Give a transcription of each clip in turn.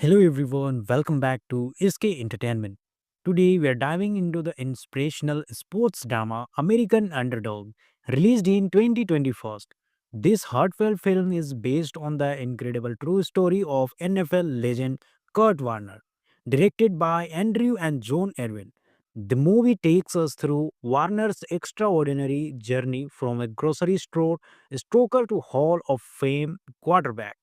Hello everyone, welcome back to SK Entertainment. Today we are diving into the inspirational sports drama American Underdog, released in 2021. This heartfelt film is based on the incredible true story of NFL legend Kurt Warner, directed by Andrew and John Erwin. The movie takes us through Warner's extraordinary journey from a grocery store stoker to Hall of Fame quarterback.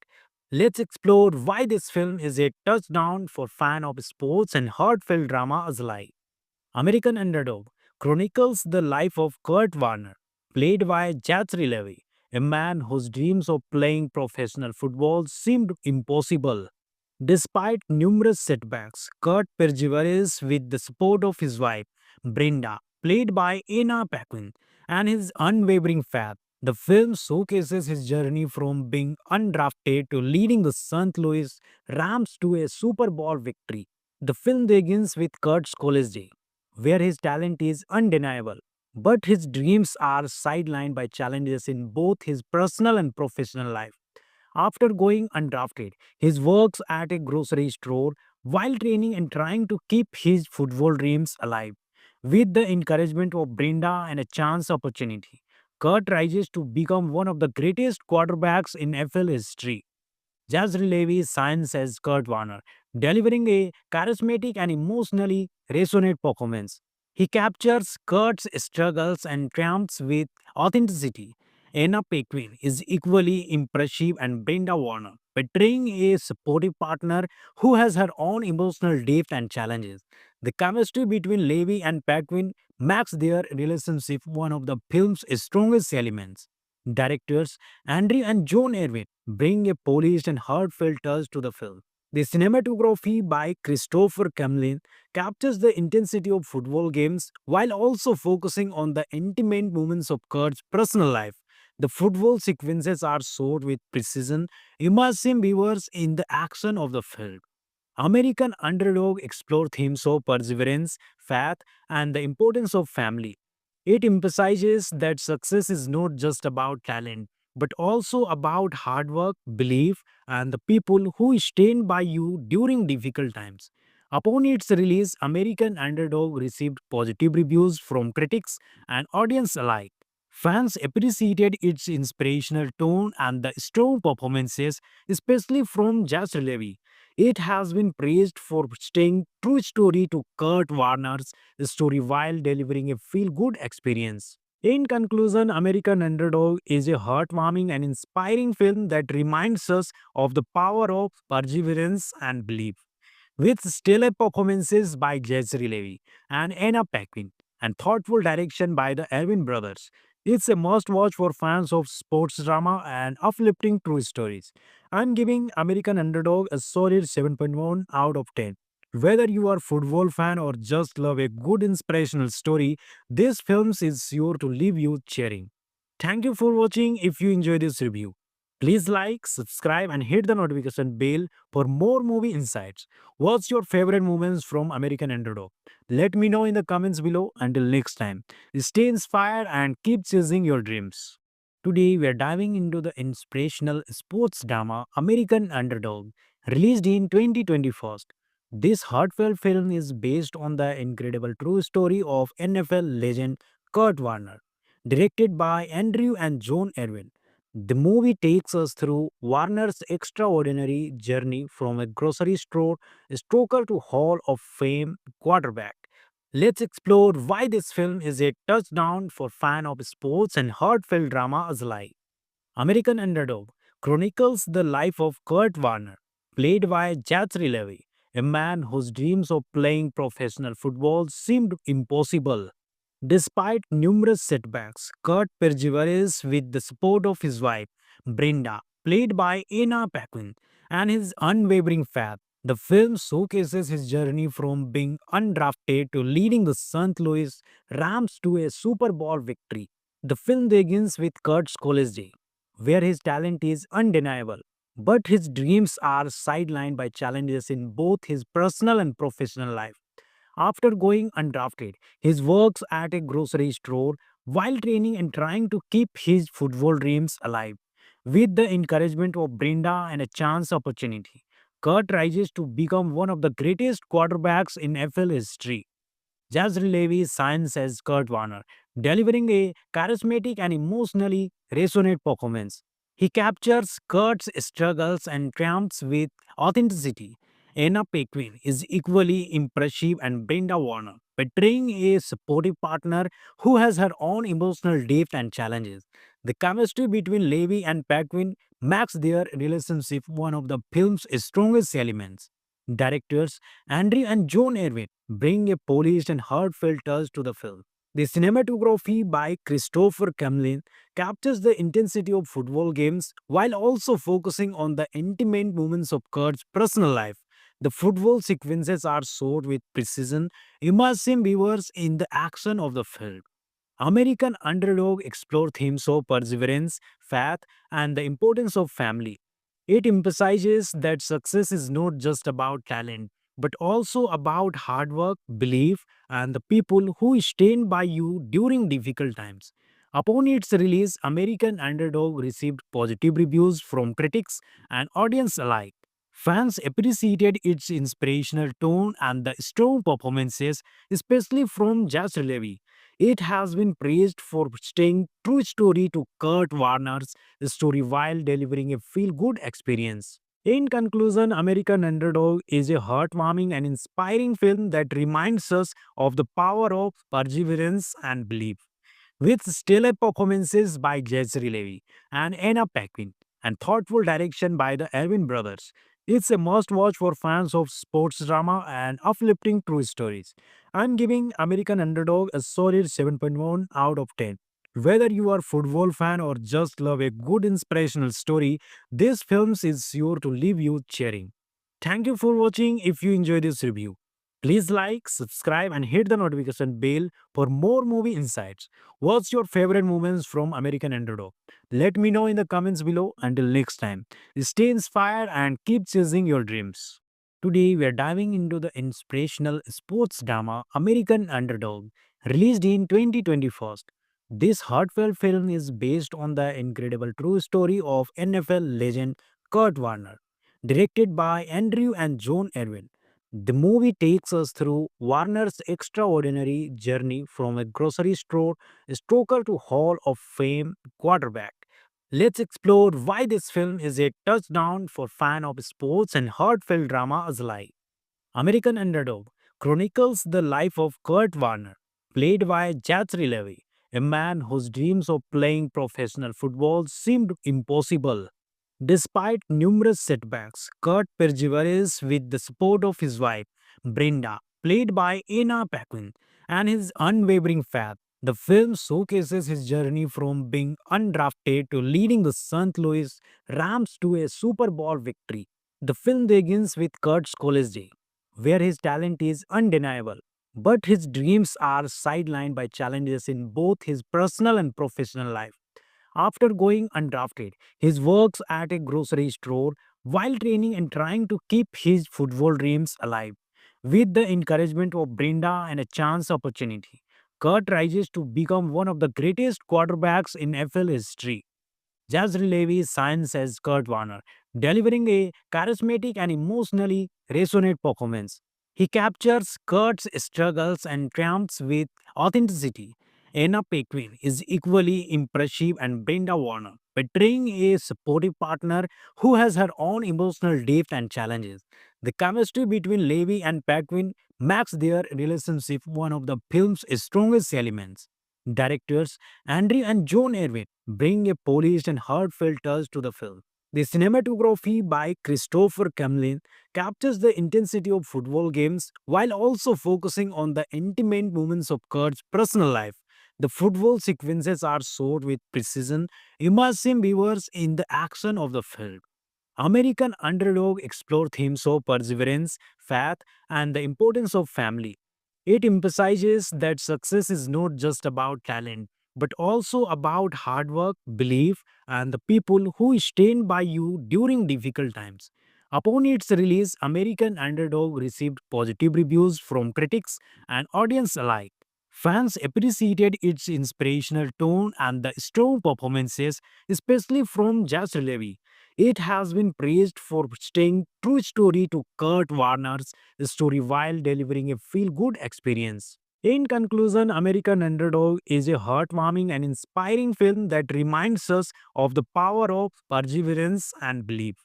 Let's explore why this film is a touchdown for fan of sports and heartfelt drama alike. American Underdog chronicles the life of Kurt Warner, played by Zachary Levi, a man whose dreams of playing professional football seemed impossible. Despite numerous setbacks, Kurt perseveres with the support of his wife, Brenda, played by Anna Paquin, and his unwavering faith. The film showcases his journey from being undrafted to leading the St. Louis Rams to a Super Bowl victory. The film begins with Kurt's college day, where his talent is undeniable, but his dreams are sidelined by challenges in both his personal and professional life. After going undrafted, he works at a grocery store while training and trying to keep his football dreams alive. With the encouragement of Brenda and a chance opportunity, Kurt rises to become one of the greatest quarterbacks in NFL history. Jazz Levy shines as Kurt Warner, delivering a charismatic and emotionally resonant performance. He captures Kurt's struggles and triumphs with authenticity. Anna Paquin is equally impressive and Brenda Warner, portraying a supportive partner who has her own emotional depth and challenges. The chemistry between Levy and Paquin makes their relationship one of the film's strongest elements. Directors Andrew and John Erwin bring a polished and heartfelt touch to the film. The cinematography by Christopher Camlin captures the intensity of football games while also focusing on the intimate moments of Kurt's personal life. The football sequences are shot with precision, immersing viewers in the action of the film. American Underdog explore themes of perseverance, faith, and the importance of family. It emphasizes that success is not just about talent, but also about hard work, belief, and the people who stand by you during difficult times. Upon its release, American Underdog received positive reviews from critics and audience alike. Fans appreciated its inspirational tone and the strong performances, especially from Josh Levy. It has been praised for staying true story to Kurt Warner's story while delivering a feel-good experience. In conclusion, American Underdog is a heartwarming and inspiring film that reminds us of the power of perseverance and belief. With stellar performances by Jesse Levy and Anna Paquin and thoughtful direction by the Erwin brothers, it's a must-watch for fans of sports drama and uplifting true stories. I'm giving American Underdog a solid 7.1 out of 10. Whether you are a football fan or just love a good inspirational story, this film is sure to leave you cheering. Thank you for watching. If you enjoyed this review, please like, subscribe, and hit the notification bell for more movie insights. What's your favorite moments from American Underdog? Let me know in the comments below. Until next time, stay inspired and keep chasing your dreams. Today, we are diving into the inspirational sports drama American Underdog, released in 2021. This heartfelt film is based on the incredible true story of NFL legend Kurt Warner, directed by Andrew and John Erwin. The movie takes us through Warner's extraordinary journey from a grocery store stoker to Hall of Fame quarterback. Let's explore why this film is a touchdown for fan of sports and heartfelt drama alike. American Underdog chronicles the life of Kurt Warner, played by Zachary Levi, a man whose dreams of playing professional football seemed impossible. Despite numerous setbacks, Kurt perseveres with the support of his wife, Brenda, played by Anna Paquin, and his unwavering faith. The film showcases his journey from being undrafted to leading the St. Louis Rams to a Super Bowl victory. The film begins with Kurt's college day, where his talent is undeniable, but his dreams are sidelined by challenges in both his personal and professional life. After going undrafted, he works at a grocery store while training and trying to keep his football dreams alive. With the encouragement of Brenda and a chance opportunity, Kurt rises to become one of the greatest quarterbacks in NFL history. Jazz Levy signs as Kurt Warner, delivering a charismatic and emotionally resonant performance. He captures Kurt's struggles and triumphs with authenticity. Anna Paquin is equally impressive and Brenda Warner, portraying a supportive partner who has her own emotional depth and challenges. The chemistry between Levy and Paquin makes their relationship one of the film's strongest elements. Directors Andrew and John Erwin bring a polished and heartfelt touch to the film. The cinematography by Christopher Camlin captures the intensity of football games while also focusing on the intimate moments of Kurt's personal life. The football sequences are shot with precision, immersing viewers in the action of the film. American Underdog explore themes of perseverance, faith, and the importance of family. It emphasizes that success is not just about talent, but also about hard work, belief, and the people who stand by you during difficult times. Upon its release, American Underdog received positive reviews from critics and audience alike. Fans appreciated its inspirational tone and the strong performances, especially from Jazz Levy. It has been praised for staying true story to Kurt Warner's story while delivering a feel-good experience. In conclusion, American Underdog is a heartwarming and inspiring film that reminds us of the power of perseverance and belief. With stellar performances by Jesse Levy and Anna Paquin and thoughtful direction by the Erwin brothers, it's a must watch for fans of sports drama and uplifting true stories. I'm giving American Underdog a solid 7.1 out of 10. Whether you are a football fan or just love a good inspirational story, this film is sure to leave you cheering. Thank you for watching. If you enjoyed this review, please like, subscribe, and hit the notification bell for more movie insights. What's your favorite moments from American Underdog? Let me know in the comments below. Until next time, stay inspired and keep chasing your dreams. Today, we are diving into the inspirational sports drama American Underdog, released in 2021. This heartfelt film is based on the incredible true story of NFL legend Kurt Warner, directed by Andrew and John Erwin. The movie takes us through Warner's extraordinary journey from a grocery store stoker to Hall of Fame quarterback. Let's explore why this film is a touchdown for fans of sports and heartfelt drama alike. American Underdog chronicles the life of Kurt Warner, played by Zachary Levi, a man whose dreams of playing professional football seemed impossible. Despite numerous setbacks, Kurt perseveres with the support of his wife, Brenda, played by Anna Paquin, and his unwavering faith. The film showcases his journey from being undrafted to leading the St. Louis Rams to a Super Bowl victory. The film begins with Kurt's college day, where his talent is undeniable, but his dreams are sidelined by challenges in both his personal and professional life. After going undrafted, he works at a grocery store while training and trying to keep his football dreams alive. With the encouragement of Brenda and a chance opportunity, Kurt rises to become one of the greatest quarterbacks in NFL history. Jazz Levy signs as Kurt Warner, delivering a charismatic and emotionally resonant performance. He captures Kurt's struggles and triumphs with authenticity. Anna Paquin is equally impressive and Brenda Warner, portraying a supportive partner who has her own emotional depth and challenges. The chemistry between Levy and Paquin makes their relationship one of the film's strongest elements. Directors Andrew and John Erwin bring a polished and heartfelt touch to the film. The cinematography by Christopher Camlin captures the intensity of football games while also focusing on the intimate moments of Kurt's personal life. The football sequences are shot with precision, immersing viewers in the action of the film. American Underdog explore themes of perseverance, faith, and the importance of family. It emphasizes that success is not just about talent, but also about hard work, belief, and the people who stand by you during difficult times. Upon its release, American Underdog received positive reviews from critics and audience alike. Fans appreciated its inspirational tone and the strong performances, especially from Jazz Levy. It has been praised for staying true story to Kurt Warner's story while delivering a feel-good experience. In conclusion, American Underdog is a heartwarming and inspiring film that reminds us of the power of perseverance and belief.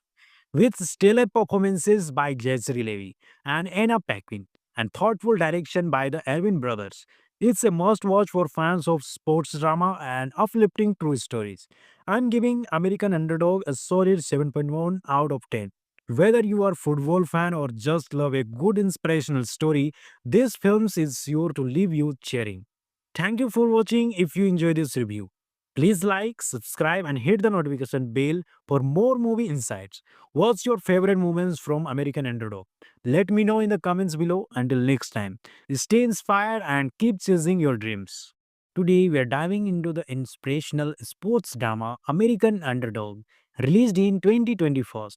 With stellar performances by Jezreel Levy and Anna Paquin and thoughtful direction by the Erwin brothers. It's a must-watch for fans of sports drama and uplifting true stories. I'm giving American Underdog a solid 7.1 out of 10. Whether you are a football fan or just love a good inspirational story, this film is sure to leave you cheering. Thank you for watching. If you enjoyed this review, please like, subscribe, and hit the notification bell for more movie insights. What's your favorite moments from American Underdog? Let me know in the comments below. Until next time, stay inspired and keep chasing your dreams. Today, we are diving into the inspirational sports drama American Underdog, released in 2021.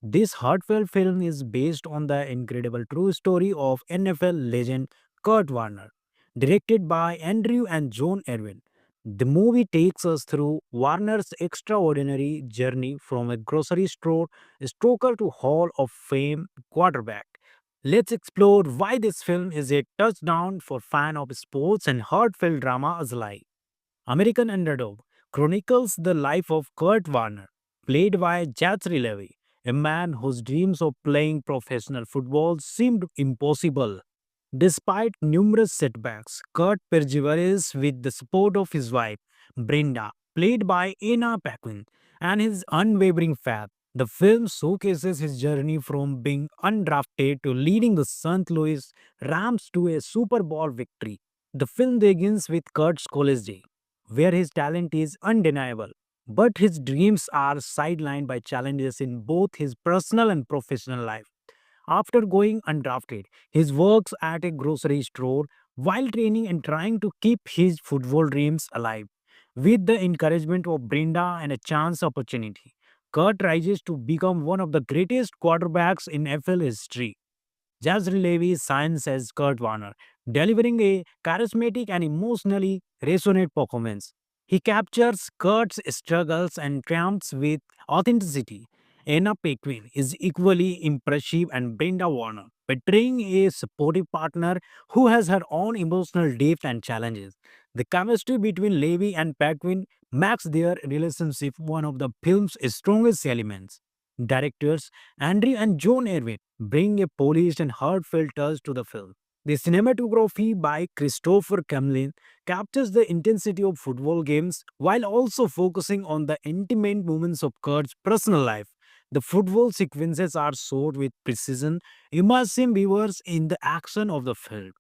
This heartfelt film is based on the incredible true story of NFL legend Kurt Warner, directed by Andrew and John Erwin. The movie takes us through Warner's extraordinary journey from a grocery store stoker to Hall of Fame quarterback. Let's explore why this film is a touchdown for fans of sports and heartfelt drama alike. American Underdog chronicles the life of Kurt Warner, played by Zachary Levi, a man whose dreams of playing professional football seemed impossible. Despite numerous setbacks, Kurt perseveres with the support of his wife, Brenda, played by Anna Paquin, and his unwavering faith. The film showcases his journey from being undrafted to leading the St. Louis Rams to a Super Bowl victory. The film begins with Kurt's college day, where his talent is undeniable, but his dreams are sidelined by challenges in both his personal and professional life. After going undrafted, he works at a grocery store while training and trying to keep his football dreams alive. With the encouragement of Brenda and a chance opportunity, Kurt rises to become one of the greatest quarterbacks in NFL history. Jazz Levy shines as Kurt Warner, delivering a charismatic and emotionally resonant performance. He captures Kurt's struggles and triumphs with authenticity. Anna Paquin is equally impressive and Brenda Warner, portraying a supportive partner who has her own emotional depth and challenges. The chemistry between Levy and Paquin makes their relationship one of the film's strongest elements. Directors Andrew and John Erwin bring a polished and heartfelt touch to the film. The cinematography by Christopher Camlin captures the intensity of football games while also focusing on the intimate moments of Kurt's personal life. The football sequences are shot with precision, immersing viewers in the action of the film.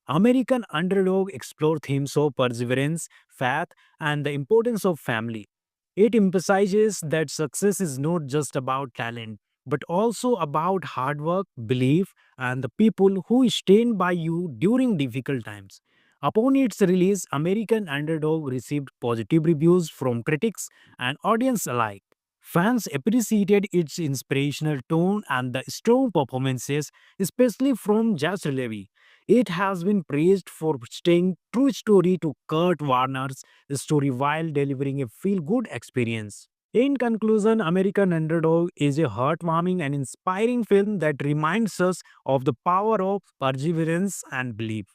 American Underdog explore themes of perseverance, faith, and the importance of family. It emphasizes that success is not just about talent, but also about hard work, belief, and the people who stand by you during difficult times. Upon its release, American Underdog received positive reviews from critics and audience alike. Fans appreciated its inspirational tone and the strong performances, especially from Jazz Levy. It has been praised for staying true story to Kurt Warner's story while delivering a feel-good experience. In conclusion, American Underdog is a heartwarming and inspiring film that reminds us of the power of perseverance and belief.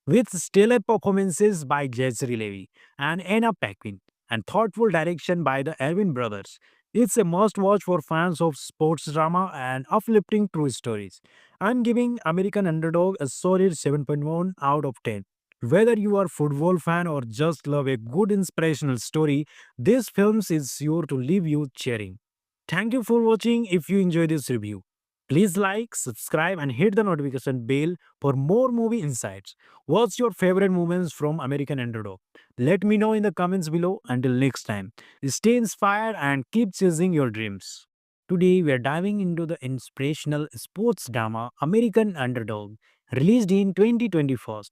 With stellar performances by Jezreel Levy and Anna Paquin and thoughtful direction by the Erwin brothers. It's a must-watch for fans of sports drama and uplifting true stories. I'm giving American Underdog a solid 7.1 out of 10. Whether you are a football fan or just love a good inspirational story, this film is sure to leave you cheering. Thank you for watching. If you enjoyed this review, please like, subscribe, and hit the notification bell for more movie insights. What's your favorite moments from American Underdog? Let me know in the comments below. Until next time, stay inspired and keep chasing your dreams. Today, we are diving into the inspirational sports drama American Underdog, released in 2021.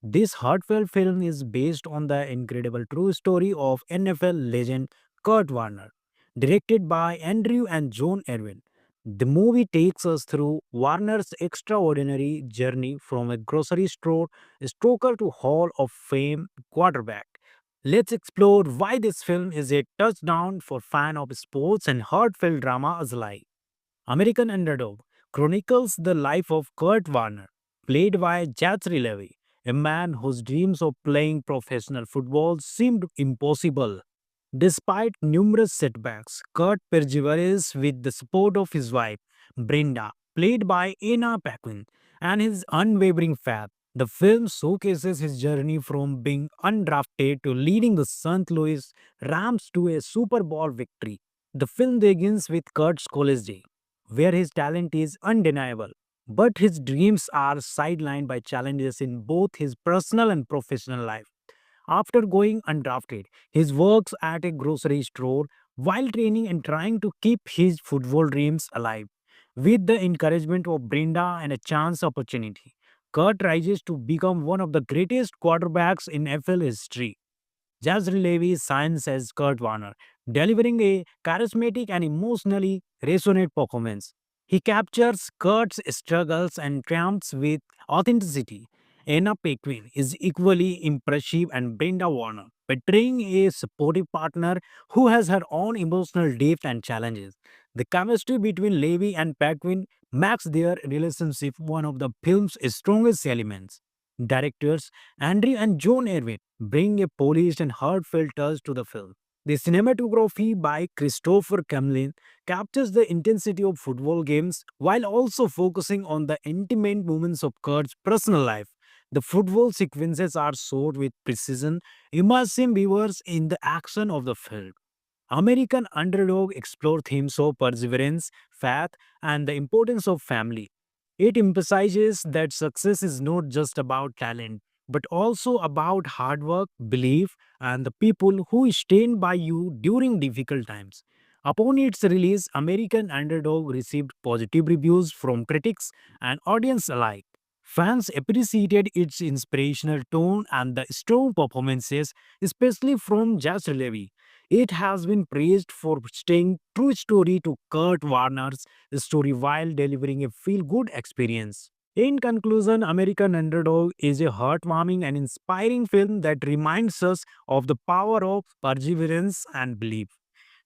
This heartfelt film is based on the incredible true story of NFL legend Kurt Warner, directed by Andrew and John Erwin. The movie takes us through Warner's extraordinary journey from a grocery store stoker to Hall of Fame quarterback. Let's explore why this film is a touchdown for fans of sports and heartfelt drama alike. American Underdog chronicles the life of Kurt Warner, played by Zachary Levi, a man whose dreams of playing professional football seemed impossible. Despite numerous setbacks, Kurt perseveres with the support of his wife, Brenda, played by Anna Paquin, and his unwavering faith. The film showcases his journey from being undrafted to leading the St. Louis Rams to a Super Bowl victory. The film begins with Kurt's college day, where his talent is undeniable, but his dreams are sidelined by challenges in both his personal and professional life. After going undrafted, he works at a grocery store while training and trying to keep his football dreams alive. With the encouragement of Brenda and a chance opportunity, Kurt rises to become one of the greatest quarterbacks in NFL history. Jazz Levy shines as Kurt Warner, delivering a charismatic and emotionally resonant performance. He captures Kurt's struggles and triumphs with authenticity. Anna Paquin is equally impressive and Brenda Warner, portraying a supportive partner who has her own emotional depth and challenges. The chemistry between Levy and Paquin makes their relationship one of the film's strongest elements. Directors Andrew and John Erwin bring a polished and heartfelt touch to the film. The cinematography by Christopher Camlin captures the intensity of football games while also focusing on the intimate moments of Kurt's personal life. The football sequences are shot with precision, immersing viewers in the action of the film. American Underdog explore themes of perseverance, faith, and the importance of family. It emphasizes that success is not just about talent, but also about hard work, belief, and the people who stand by you during difficult times. Upon its release, American Underdog received positive reviews from critics and audience alike. Fans appreciated its inspirational tone and the strong performances, especially from Jazz Levy. It has been praised for staying true story to Kurt Warner's story while delivering a feel-good experience. In conclusion, American Underdog is a heartwarming and inspiring film that reminds us of the power of perseverance and belief.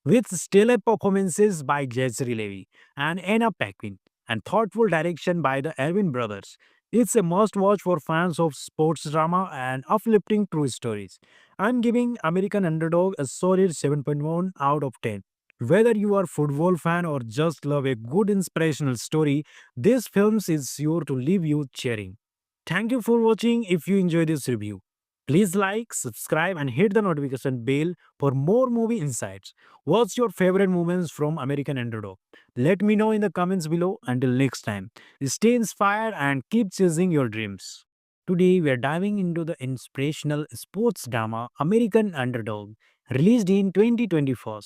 With stellar performances by Jazzy Levy and Anna Paquin and thoughtful direction by the Erwin brothers, it's a must watch for fans of sports drama and uplifting true stories. I'm giving American Underdog a solid 7.1 out of 10. Whether you are a football fan or just love a good inspirational story, this film is sure to leave you cheering. Thank you for watching. If you enjoyed this review, please like, subscribe, and hit the notification bell for more movie insights. What's your favorite moments from American Underdog? Let me know in the comments below. Until next time, stay inspired and keep chasing your dreams. Today, we are diving into the inspirational sports drama American Underdog, released in 2021.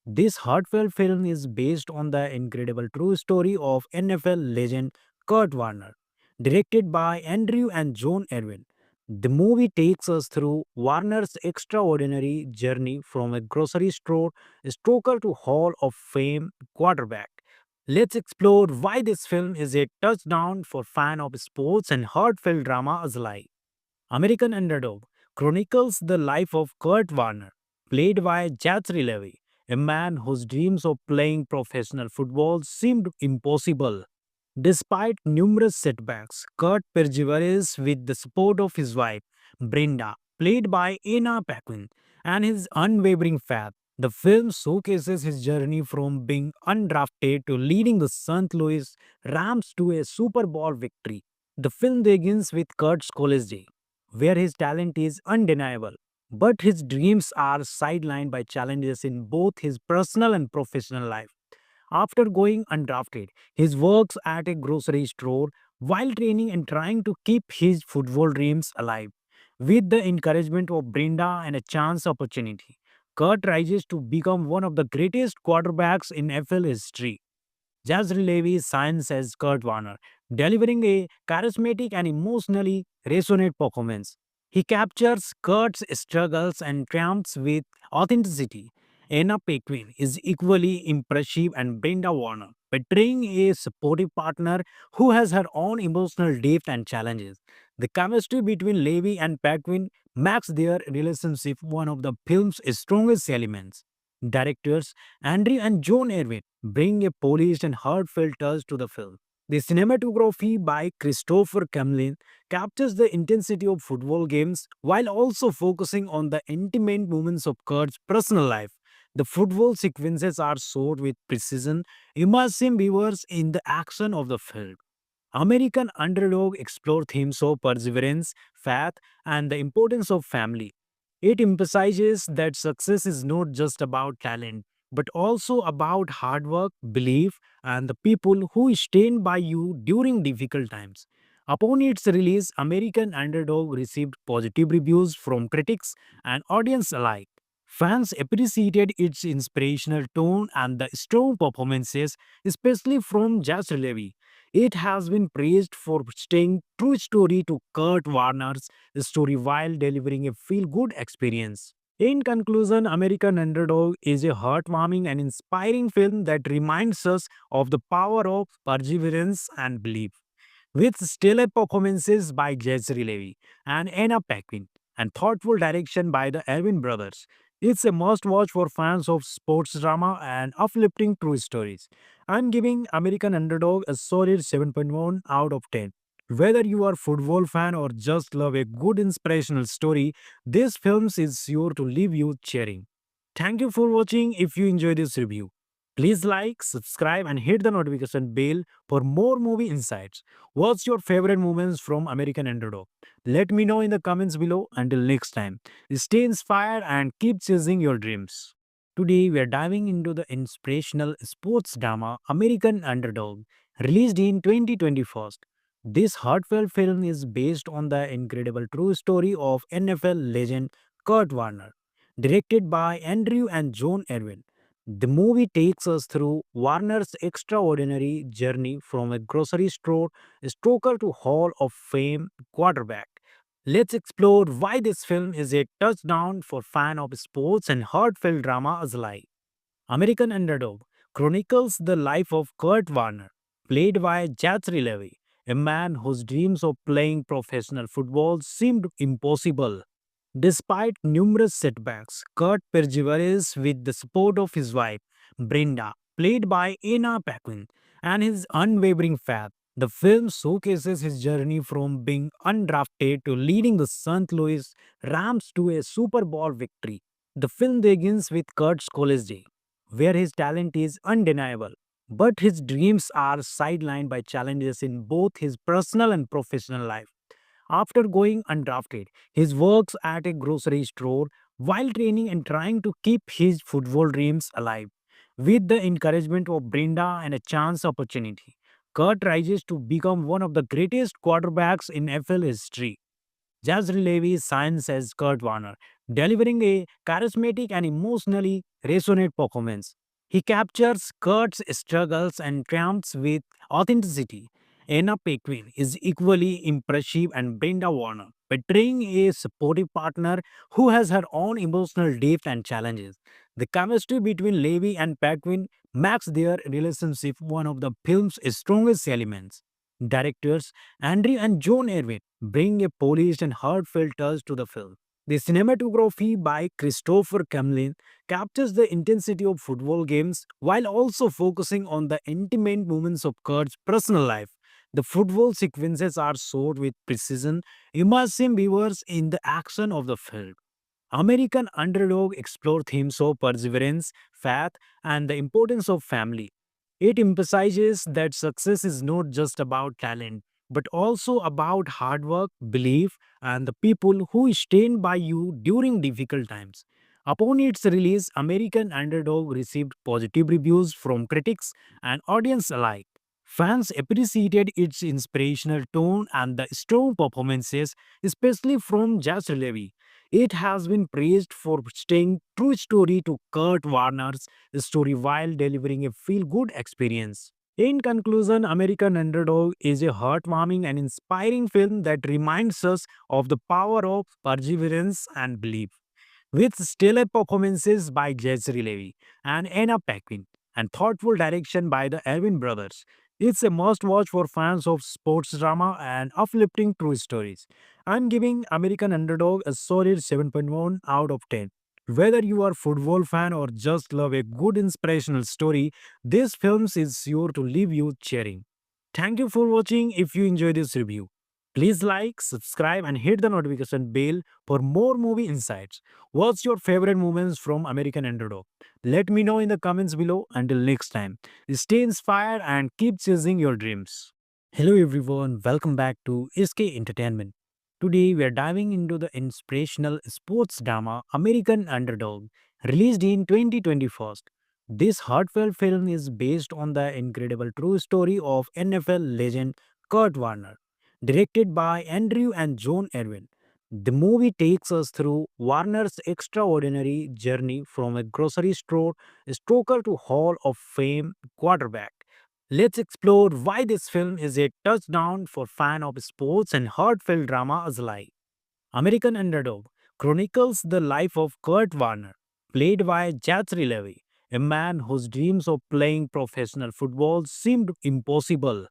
This heartfelt film is based on the incredible true story of NFL legend Kurt Warner, directed by Andrew and John Erwin. The movie takes us through Warner's extraordinary journey from a grocery store stoker to Hall of Fame quarterback. Let's explore why this film is a touchdown for fans of sports and heartfelt drama alike. American Underdog chronicles the life of Kurt Warner, played by Zachary Levi, a man whose dreams of playing professional football seemed impossible. Despite numerous setbacks, Kurt perseveres with the support of his wife, Brenda, played by Anna Paquin, and his unwavering faith. The film showcases his journey from being undrafted to leading the St. Louis Rams to a Super Bowl victory. The film begins with Kurt's college day, where his talent is undeniable, but his dreams are sidelined by challenges in both his personal and professional life. After going undrafted, he works at a grocery store while training and trying to keep his football dreams alive. With the encouragement of Brenda and a chance opportunity, Kurt rises to become one of the greatest quarterbacks in NFL history. Jazz Levy shines as Kurt Warner, delivering a charismatic and emotionally resonant performance. He captures Kurt's struggles and triumphs with authenticity. Anna Paquin is equally impressive and Brenda Warner, portraying a supportive partner who has her own emotional depth and challenges. The chemistry between Levy and Paquin makes their relationship one of the film's strongest elements. Directors Andrew and John Erwin bring a polished and heartfelt touch to the film. The cinematography by Christopher Camlin captures the intensity of football games while also focusing on the intimate moments of Kurt's personal life. The football sequences are shot with precision, immersing viewers in the action of the film. American Underdog explore themes of perseverance, faith, and the importance of family. It emphasizes that success is not just about talent, but also about hard work, belief, and the people who stand by you during difficult times. Upon its release, American Underdog received positive reviews from critics and audience alike. Fans appreciated its inspirational tone and the strong performances, especially from Jazz Levy. It has been praised for staying true story to Kurt Warner's story while delivering a feel-good experience. In conclusion, American Underdog is a heartwarming and inspiring film that reminds us of the power of perseverance and belief. With stellar performances by Jesse Levy and Anna Paquin and thoughtful direction by the Erwin brothers, it's a must watch for fans of sports drama and uplifting true stories. I'm giving American Underdog a solid 7.1 out of 10. Whether you are a football fan or just love a good inspirational story, this film is sure to leave you cheering. Thank you for watching. If you enjoyed this review, please like, subscribe, and hit the notification bell for more movie insights. What's your favorite moments from American Underdog? Let me know in the comments below. Until next time, stay inspired and keep chasing your dreams. Today, we are diving into the inspirational sports drama American Underdog, released in 2021. This heartfelt film is based on the incredible true story of NFL legend Kurt Warner, directed by Andrew and John Erwin. The movie takes us through Warner's extraordinary journey from a grocery store stoker to Hall of Fame quarterback. Let's explore why this film is a touchdown for fans of sports and heartfelt drama alike. American Underdog chronicles the life of Kurt Warner, played by Zachary Levi, a man whose dreams of playing professional football seemed impossible. Despite numerous setbacks, Kurt perseveres with the support of his wife, Brenda, played by Anna Paquin, and his unwavering faith. The film showcases his journey from being undrafted to leading the St. Louis Rams to a Super Bowl victory. The film begins with Kurt's college day, where his talent is undeniable, but his dreams are sidelined by challenges in both his personal and professional life. After going undrafted, he works at a grocery store while training and trying to keep his football dreams alive. With the encouragement of Brenda and a chance opportunity, Kurt rises to become one of the greatest quarterbacks in NFL history. Jazz Levy shines as Kurt Warner, delivering a charismatic and emotionally resonant performance. He captures Kurt's struggles and triumphs with authenticity. Anna Paquin is equally impressive and Brenda Warner, portraying a supportive partner who has her own emotional depth and challenges. The chemistry between Levy and Paquin makes their relationship one of the film's strongest elements. Directors Andrew and John Erwin bring a polished and heartfelt touch to the film. The cinematography by Christopher Camlin captures the intensity of football games while also focusing on the intimate moments of Kurt's personal life. The football sequences are shot with precision, immersing viewers in the action of the film. American Underdog explore themes of perseverance, faith, and the importance of family. It emphasizes that success is not just about talent, but also about hard work, belief, and the people who stand by you during difficult times. Upon its release, American Underdog received positive reviews from critics and audience alike. Fans appreciated its inspirational tone and the strong performances, especially from Jazz Levy. It has been praised for staying true story to Kurt Warner's story while delivering a feel-good experience. In conclusion, American Underdog is a heartwarming and inspiring film that reminds us of the power of perseverance and belief. With stellar performances by Jesse Levy and Anna Paquin and thoughtful direction by the Erwin brothers, It's a must watch for fans of sports drama and uplifting true stories. I'm giving American Underdog a solid 7.1 out of 10. Whether you are a football fan or just love a good inspirational story, this film is sure to leave you cheering. Thank you for watching. If you enjoyed this review, please like, subscribe, and hit the notification bell for more movie insights. What's your favorite moments from American Underdog? Let me know in the comments below. Until next time, stay inspired and keep chasing your dreams. Hello everyone, welcome back to SK Entertainment. Today we are diving into the inspirational sports drama American Underdog, released in 2021. This heartfelt film is based on the incredible true story of NFL legend Kurt Warner, directed by Andrew and John Erwin. The movie takes us through Warner's extraordinary journey from a grocery store stoker to Hall of Fame quarterback. Let's explore why this film is a touchdown for fans of sports and heartfelt drama alike. American Underdog chronicles the life of Kurt Warner, played by Zachary Levi, a man whose dreams of playing professional football seemed impossible.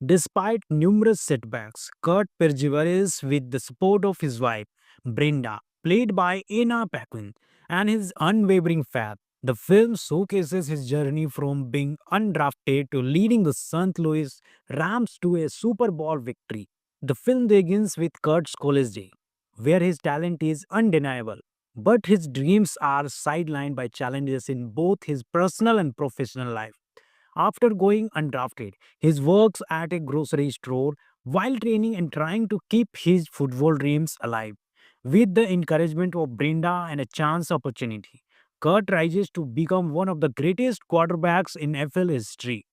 Despite numerous setbacks, Kurt perseveres with the support of his wife, Brenda, played by Anna Paquin, and his unwavering faith. The film showcases his journey from being undrafted to leading the St. Louis Rams to a Super Bowl victory. The film begins with Kurt's college day, where his talent is undeniable, but his dreams are sidelined by challenges in both his personal and professional life. After going undrafted, he works at a grocery store while training and trying to keep his football dreams alive. With the encouragement of Brenda and a chance opportunity, Kurt rises to become one of the greatest quarterbacks in NFL history.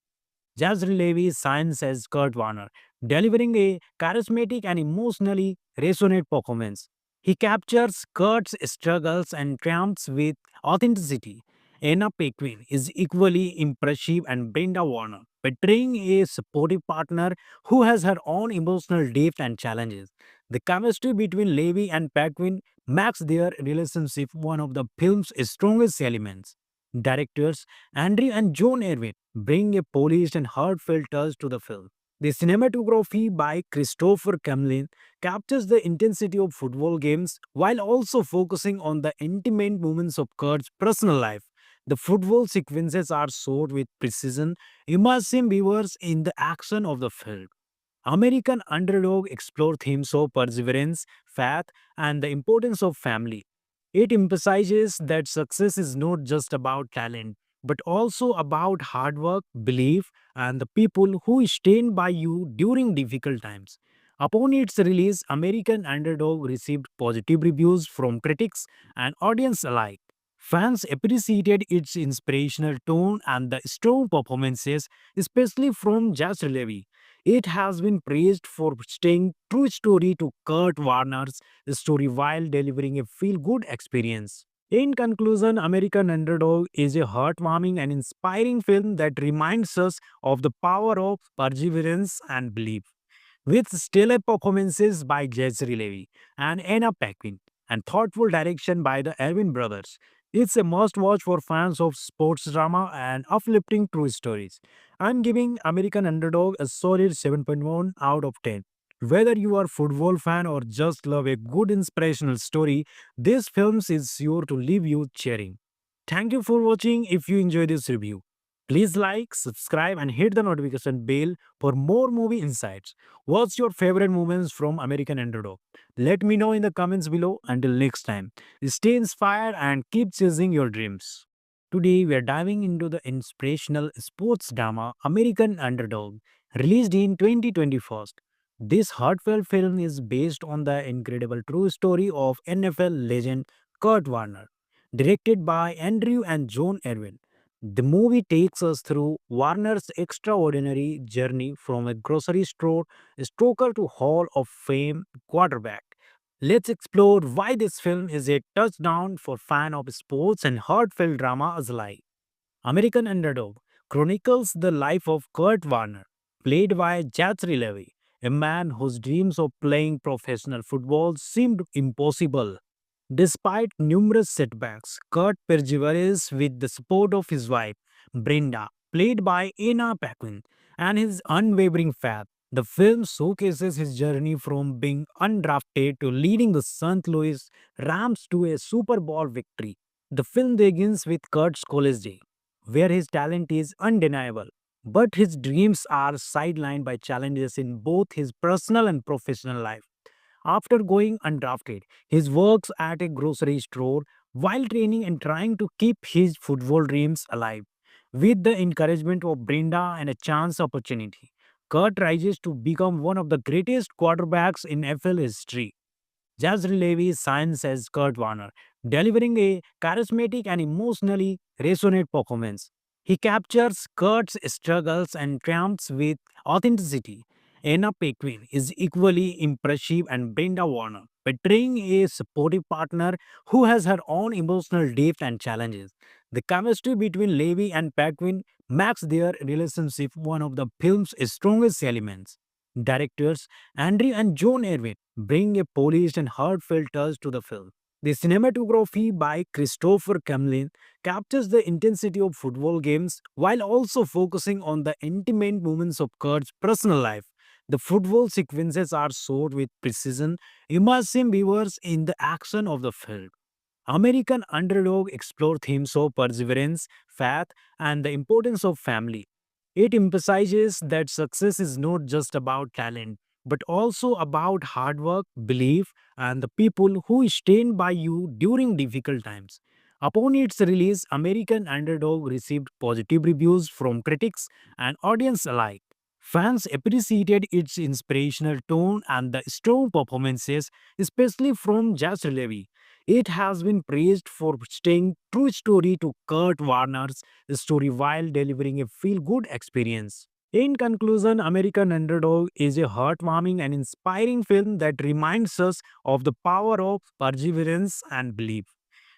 Jazz Levi shines as Kurt Warner, delivering a charismatic and emotionally resonant performance. He captures Kurt's struggles and triumphs with authenticity. Anna Paquin is equally impressive and Brenda Warner, portraying a supportive partner who has her own emotional depth and challenges. The chemistry between Levy and Paquin makes their relationship one of the film's strongest elements. Directors Andrew and John Erwin bring a polished and heartfelt touch to the film. The cinematography by Christopher Camlin captures the intensity of football games while also focusing on the intimate moments of Kurt's personal life. The football sequences are shot with precision, immersing viewers in the action of the film. American Underdog explore themes of perseverance, faith, and the importance of family. It emphasizes that success is not just about talent, but also about hard work, belief, and the people who stand by you during difficult times. Upon its release, American Underdog received positive reviews from critics and audience alike. Fans appreciated its inspirational tone and the strong performances, especially from Josh Levy. It has been praised for staying true story to Kurt Warner's story while delivering a feel-good experience. In conclusion, American Underdog is a heartwarming and inspiring film that reminds us of the power of perseverance and belief. With stellar performances by Jesse Levy and Anna Paquin and thoughtful direction by the Erwin brothers, it's a must watch for fans of sports drama and uplifting true stories. I'm giving American Underdog a solid 7.1 out of 10. Whether you are a football fan or just love a good inspirational story, this film is sure to leave you cheering. Thank you for watching. If you enjoyed this review, please like, subscribe, and hit the notification bell for more movie insights. What's your favorite moments from American Underdog? Let me know in the comments below. Until next time, stay inspired and keep chasing your dreams. Today, we are diving into the inspirational sports drama American Underdog, released in 2021. This heartfelt film is based on the incredible true story of NFL legend Kurt Warner, directed by Andrew and John Erwin. The movie takes us through Warner's extraordinary journey from a grocery store stoker to Hall of Fame quarterback. Let's explore why this film is a touchdown for fans of sports and heartfelt drama alike. American Underdog chronicles the life of Kurt Warner, played by Zachary Levi, a man whose dreams of playing professional football seemed impossible. Despite numerous setbacks, Kurt perseveres with the support of his wife, Brenda, played by Anna Paquin, and his unwavering faith. The film showcases his journey from being undrafted to leading the St. Louis Rams to a Super Bowl victory. The film begins with Kurt's college day, where his talent is undeniable, but his dreams are sidelined by challenges in both his personal and professional life. After going undrafted, he works at a grocery store while training and trying to keep his football dreams alive. With the encouragement of Brenda and a chance opportunity, Kurt rises to become one of the greatest quarterbacks in NFL history. Jazz Levy shines as Kurt Warner, delivering a charismatic and emotionally resonant performance. He captures Kurt's struggles and triumphs with authenticity. Anna Paquin is equally impressive and Brenda Warner, portraying a supportive partner who has her own emotional depth and challenges. The chemistry between Levy and Paquin makes their relationship one of the film's strongest elements. Directors Andrew and John Erwin bring a polished and heartfelt touch to the film. The cinematography by Christopher Camlin captures the intensity of football games while also focusing on the intimate moments of Kurt's personal life. The football sequences are shot with precision, immersing viewers in the action of the film. American Underdog explore themes of perseverance, faith, and the importance of family. It emphasizes that success is not just about talent, but also about hard work, belief, and the people who stand by you during difficult times. Upon its release, American Underdog received positive reviews from critics and audience alike. Fans appreciated its inspirational tone and the strong performances, especially from Josh Levy. It has been praised for staying true story to Kurt Warner's story while delivering a feel-good experience. In conclusion, American Underdog is a heartwarming and inspiring film that reminds us of the power of perseverance and belief.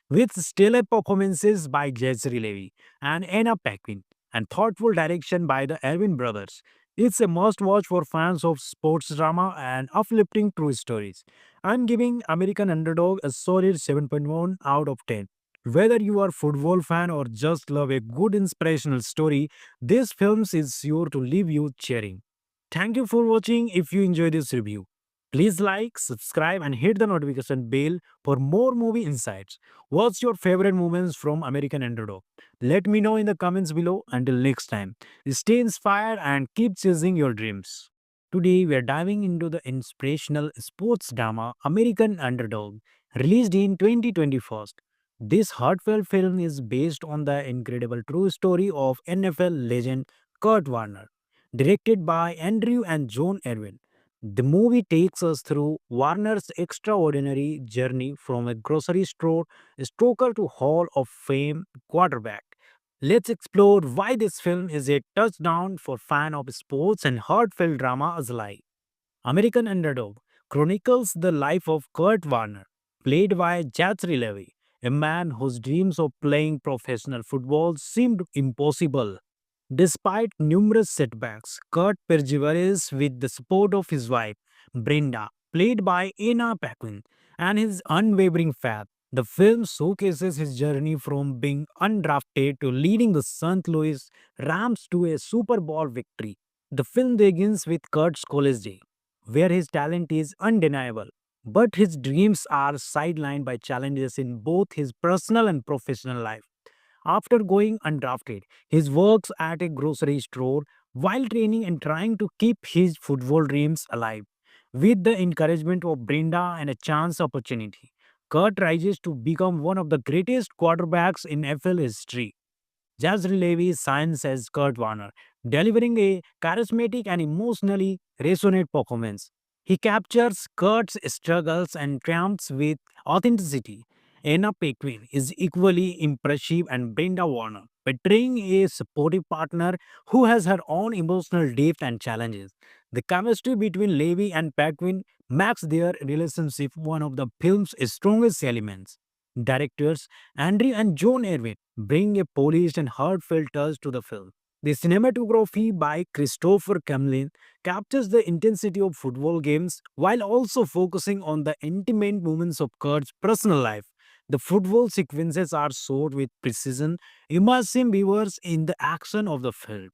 With stellar performances by Jesse Levy and Anna Paquin and thoughtful direction by the Erwin brothers, it's a must-watch for fans of sports drama and uplifting true stories. I'm giving American Underdog a solid 7.1 out of 10. Whether you are a football fan or just love a good inspirational story, this film is sure to leave you cheering. Thank you for watching. If you enjoy this review, please like, subscribe, and hit the notification bell for more movie insights. What's your favorite moments from American Underdog? Let me know in the comments below. Until next time, stay inspired and keep chasing your dreams. Today, we are diving into the inspirational sports drama American Underdog, released in 2021. This heartfelt film is based on the incredible true story of NFL legend Kurt Warner, directed by Andrew and John Erwin. The movie takes us through Warner's extraordinary journey from a grocery store stoker to Hall of Fame quarterback. Let's explore why this film is a touchdown for fans of sports and heartfelt drama alike. American Underdog chronicles the life of Kurt Warner, played by Zachary Levy, a man whose dreams of playing professional football seemed impossible. Despite numerous setbacks, Kurt perseveres with the support of his wife, Brenda, played by Anna Paquin, and his unwavering faith. The film showcases his journey from being undrafted to leading the St. Louis Rams to a Super Bowl victory. The film begins with Kurt's college day, where his talent is undeniable, but his dreams are sidelined by challenges in both his personal and professional life. After going undrafted, he works at a grocery store while training and trying to keep his football dreams alive. With the encouragement of Brenda and a chance opportunity, Kurt rises to become one of the greatest quarterbacks in NFL history. Jazz Levy shines as Kurt Warner, delivering a charismatic and emotionally resonant performance. He captures Kurt's struggles and triumphs with authenticity. Anna Paquin is equally impressive and Brenda Warner, portraying a supportive partner who has her own emotional depth and challenges. The chemistry between Levy and Paquin makes their relationship one of the film's strongest elements. Directors Andrew and John Erwin bring a polished and heartfelt touch to the film. The cinematography by Christopher Camlin captures the intensity of football games while also focusing on the intimate moments of Kurt's personal life. The football sequences are shot with precision, immersing viewers in the action of the film.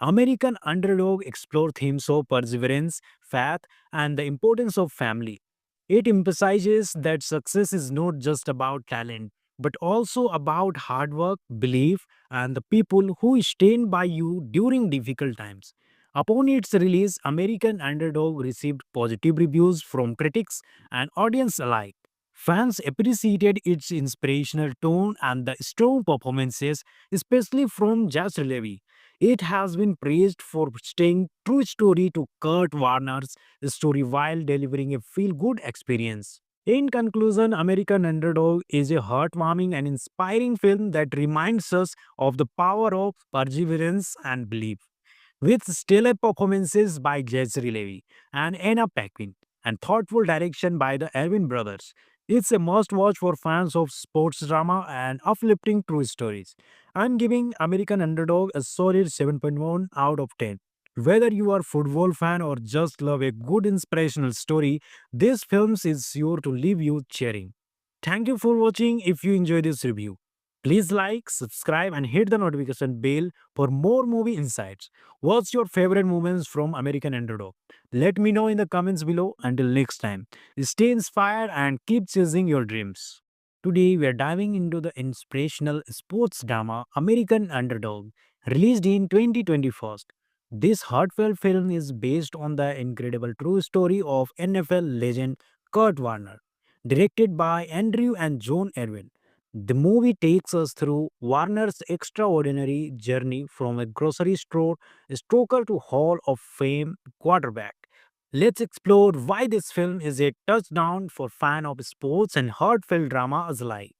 American Underdog explore themes of perseverance, faith, and the importance of family. It emphasizes that success is not just about talent, but also about hard work, belief, and the people who stand by you during difficult times. Upon its release, American Underdog received positive reviews from critics and audience alike. Fans appreciated its inspirational tone and the strong performances, especially from Jazz Levy. It has been praised for staying true story to Kurt Warner's story while delivering a feel-good experience. In conclusion, American Underdog is a heartwarming and inspiring film that reminds us of the power of perseverance and belief. With stellar performances by Jezreel Levy and Anna Paquin, and thoughtful direction by the Erwin brothers. It's a must watch for fans of sports drama and uplifting true stories. I'm giving American Underdog a solid 7.1 out of 10. Whether you are a football fan or just love a good inspirational story, this film is sure to leave you cheering. Thank you for watching. If you enjoyed this review, please like, subscribe, and hit the notification bell for more movie insights. What's your favorite moments from American Underdog? Let me know in the comments below. Until next time, stay inspired and keep chasing your dreams. Today, we are diving into the inspirational sports drama American Underdog, released in 2021. This heartfelt film is based on the incredible true story of NFL legend Kurt Warner, directed by Andrew and John Erwin. The movie takes us through Warner's extraordinary journey from a grocery store stoker to Hall of Fame quarterback. Let's explore why this film is a touchdown for fans of sports and heartfelt drama alike.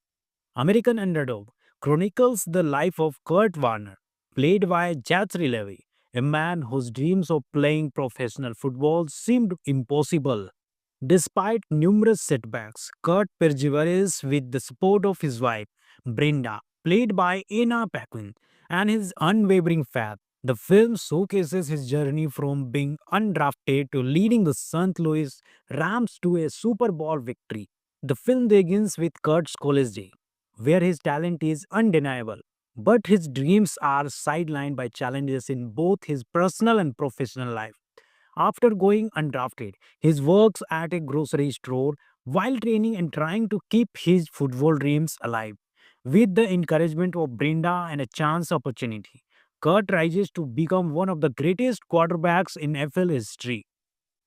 American Underdog chronicles the life of Kurt Warner, played by Zachary Levi, a man whose dreams of playing professional football seemed impossible. Despite numerous setbacks, Kurt perseveres with the support of his wife, Brenda, played by Anna Paquin, and his unwavering faith. The film showcases his journey from being undrafted to leading the St. Louis Rams to a Super Bowl victory. The film begins with Kurt's college day, where his talent is undeniable, but his dreams are sidelined by challenges in both his personal and professional life. After going undrafted, he works at a grocery store while training and trying to keep his football dreams alive. With the encouragement of Brenda and a chance opportunity, Kurt rises to become one of the greatest quarterbacks in NFL history.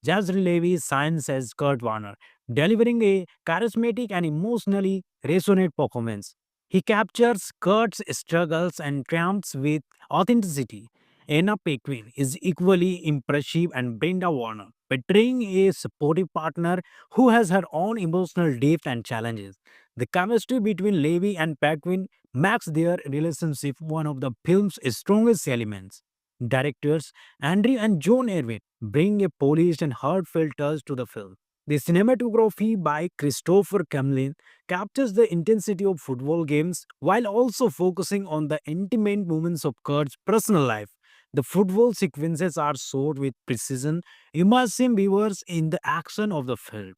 Jazz Levy shines as Kurt Warner, delivering a charismatic and emotionally resonant performance. He captures Kurt's struggles and triumphs with authenticity. Anna Paquin is equally impressive and Brenda Warner, portraying a supportive partner who has her own emotional depth and challenges. The chemistry between Levy and Paquin makes their relationship one of the film's strongest elements. Directors Andrew and John Erwin bring a polished and heartfelt touch to the film. The cinematography by Christopher Camlin captures the intensity of football games while also focusing on the intimate moments of Kurt's personal life. The football sequences are shot with precision, immersing viewers in the action of the film.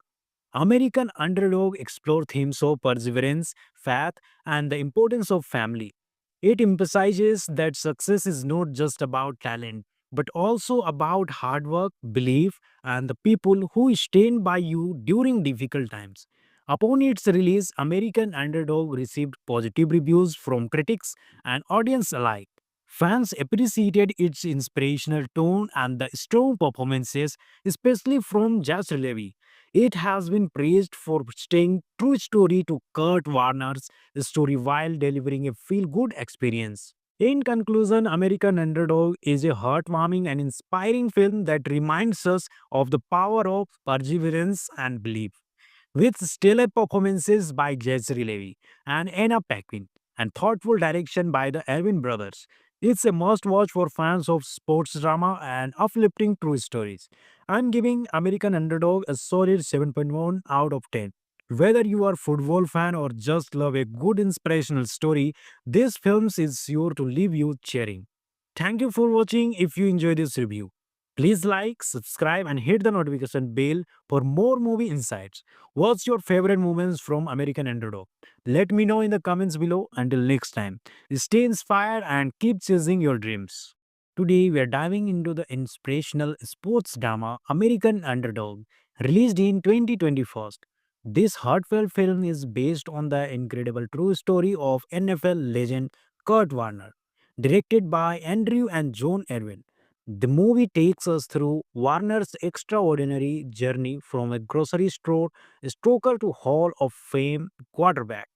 American Underdog explore themes of perseverance, faith, and the importance of family. It emphasizes that success is not just about talent, but also about hard work, belief, and the people who stand by you during difficult times. Upon its release, American Underdog received positive reviews from critics and audience alike. Fans appreciated its inspirational tone and the strong performances, especially from Jazz Levy. It has been praised for staying true story to Kurt Warner's story while delivering a feel-good experience. In conclusion, American Underdog is a heartwarming and inspiring film that reminds us of the power of perseverance and belief. With stellar performances by Jezreel Levy and Anna Paquin, and thoughtful direction by the Erwin brothers. It's a must watch for fans of sports drama and uplifting true stories. I'm giving American Underdog a solid 7.1 out of 10. Whether you are a football fan or just love a good inspirational story, this film is sure to leave you cheering. Thank you for watching. If you enjoyed this review, Please like, subscribe, and hit the notification bell for more movie insights. What's your favorite moments from American Underdog? Let me know in the comments below. Until next time, stay inspired and keep chasing your dreams. Today, we are diving into the inspirational sports drama American Underdog, released in 2021. This heartfelt film is based on the incredible true story of NFL legend Kurt Warner, directed by Andrew and John Erwin. The movie takes us through Warner's extraordinary journey from a grocery store stoker to Hall of Fame quarterback.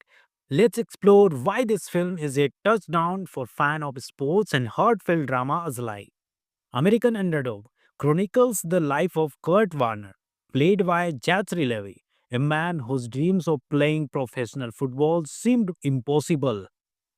Let's explore why this film is a touchdown for fans of sports and heartfelt drama alike. American Underdog chronicles the life of Kurt Warner, played by Zachary Levi, a man whose dreams of playing professional football seemed impossible.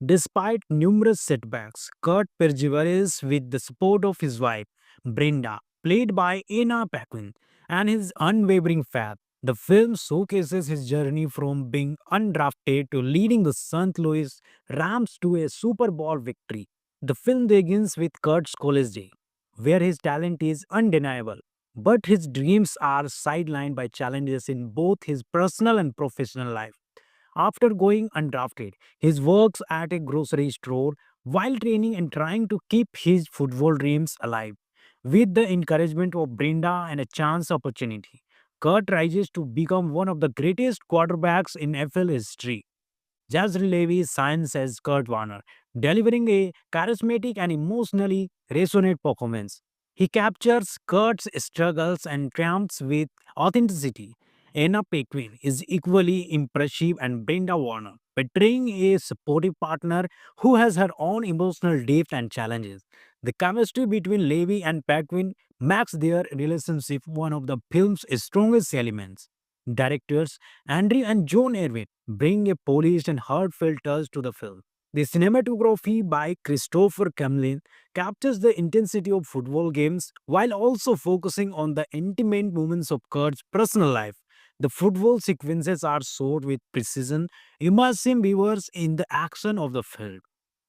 Despite numerous setbacks, Kurt perseveres with the support of his wife, Brenda, played by Anna Paquin, and his unwavering faith. The film showcases his journey from being undrafted to leading the St. Louis Rams to a Super Bowl victory. The film begins with Kurt's college day, where his talent is undeniable, but his dreams are sidelined by challenges in both his personal and professional life. After going undrafted, he works at a grocery store while training and trying to keep his football dreams alive. With the encouragement of Brenda and a chance opportunity, Kurt rises to become one of the greatest quarterbacks in NFL history. Jazz Levy shines as Kurt Warner, delivering a charismatic and emotionally resonant performance. He captures Kurt's struggles and triumphs with authenticity. Anna Paquin is equally impressive and Brenda Warner, portraying a supportive partner who has her own emotional depth and challenges. The chemistry between Levy and Paquin makes their relationship one of the film's strongest elements. Directors Andrew and John Erwin bring a polished and heartfelt touch to the film. The cinematography by Christopher Camlin captures the intensity of football games while also focusing on the intimate moments of Kurt's personal life. The football sequences are shot with precision, immersing viewers in the action of the film.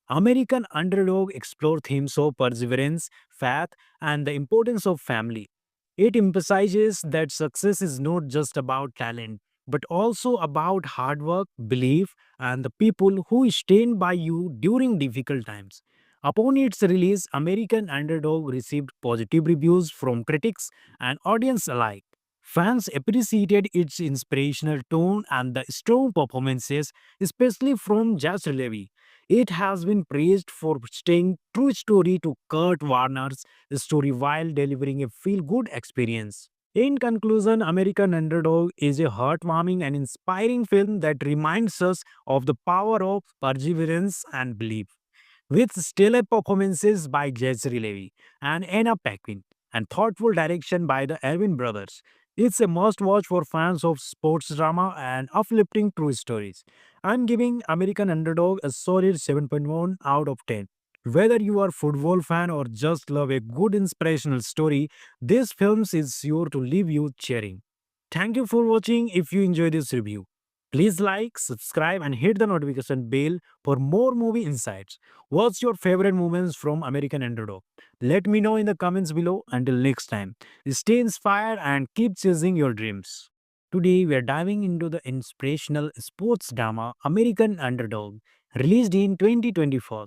American Underdog explore themes of perseverance, faith, and the importance of family. It emphasizes that success is not just about talent, but also about hard work, belief, and the people who stand by you during difficult times. Upon its release, American Underdog received positive reviews from critics and audience alike. Fans appreciated its inspirational tone and the strong performances, especially from Josh Levy. It has been praised for staying true story to Kurt Warner's story while delivering a feel-good experience. In conclusion, American Underdog is a heartwarming and inspiring film that reminds us of the power of perseverance and belief. With stellar performances by Jezreel Levy and Anna Paquin and thoughtful direction by the Erwin brothers, it's a must watch for fans of sports drama and uplifting true stories. I'm giving American Underdog a solid 7.1 out of 10. Whether you are a football fan or just love a good inspirational story, this film is sure to leave you cheering. Thank you for watching. If you enjoyed this review, please like, subscribe, and hit the notification bell for more movie insights. What's your favorite moments from American Underdog? Let me know in the comments below. Until next time, stay inspired and keep chasing your dreams. Today, we are diving into the inspirational sports drama American Underdog, released in 2021.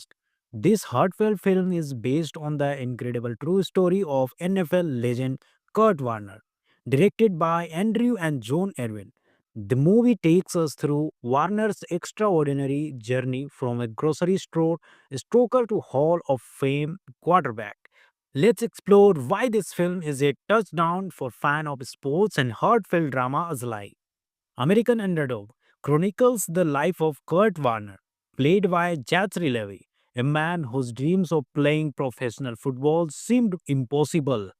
This heartfelt film is based on the incredible true story of NFL legend Kurt Warner, directed by Andrew and John Erwin. The movie takes us through Warner's extraordinary journey from a grocery store stoker to Hall of Fame quarterback. Let's explore why this film is a touchdown for fans of sports and heartfelt drama alike. American Underdog chronicles the life of Kurt Warner, played by Zachary Levi, a man whose dreams of playing professional football seemed impossible.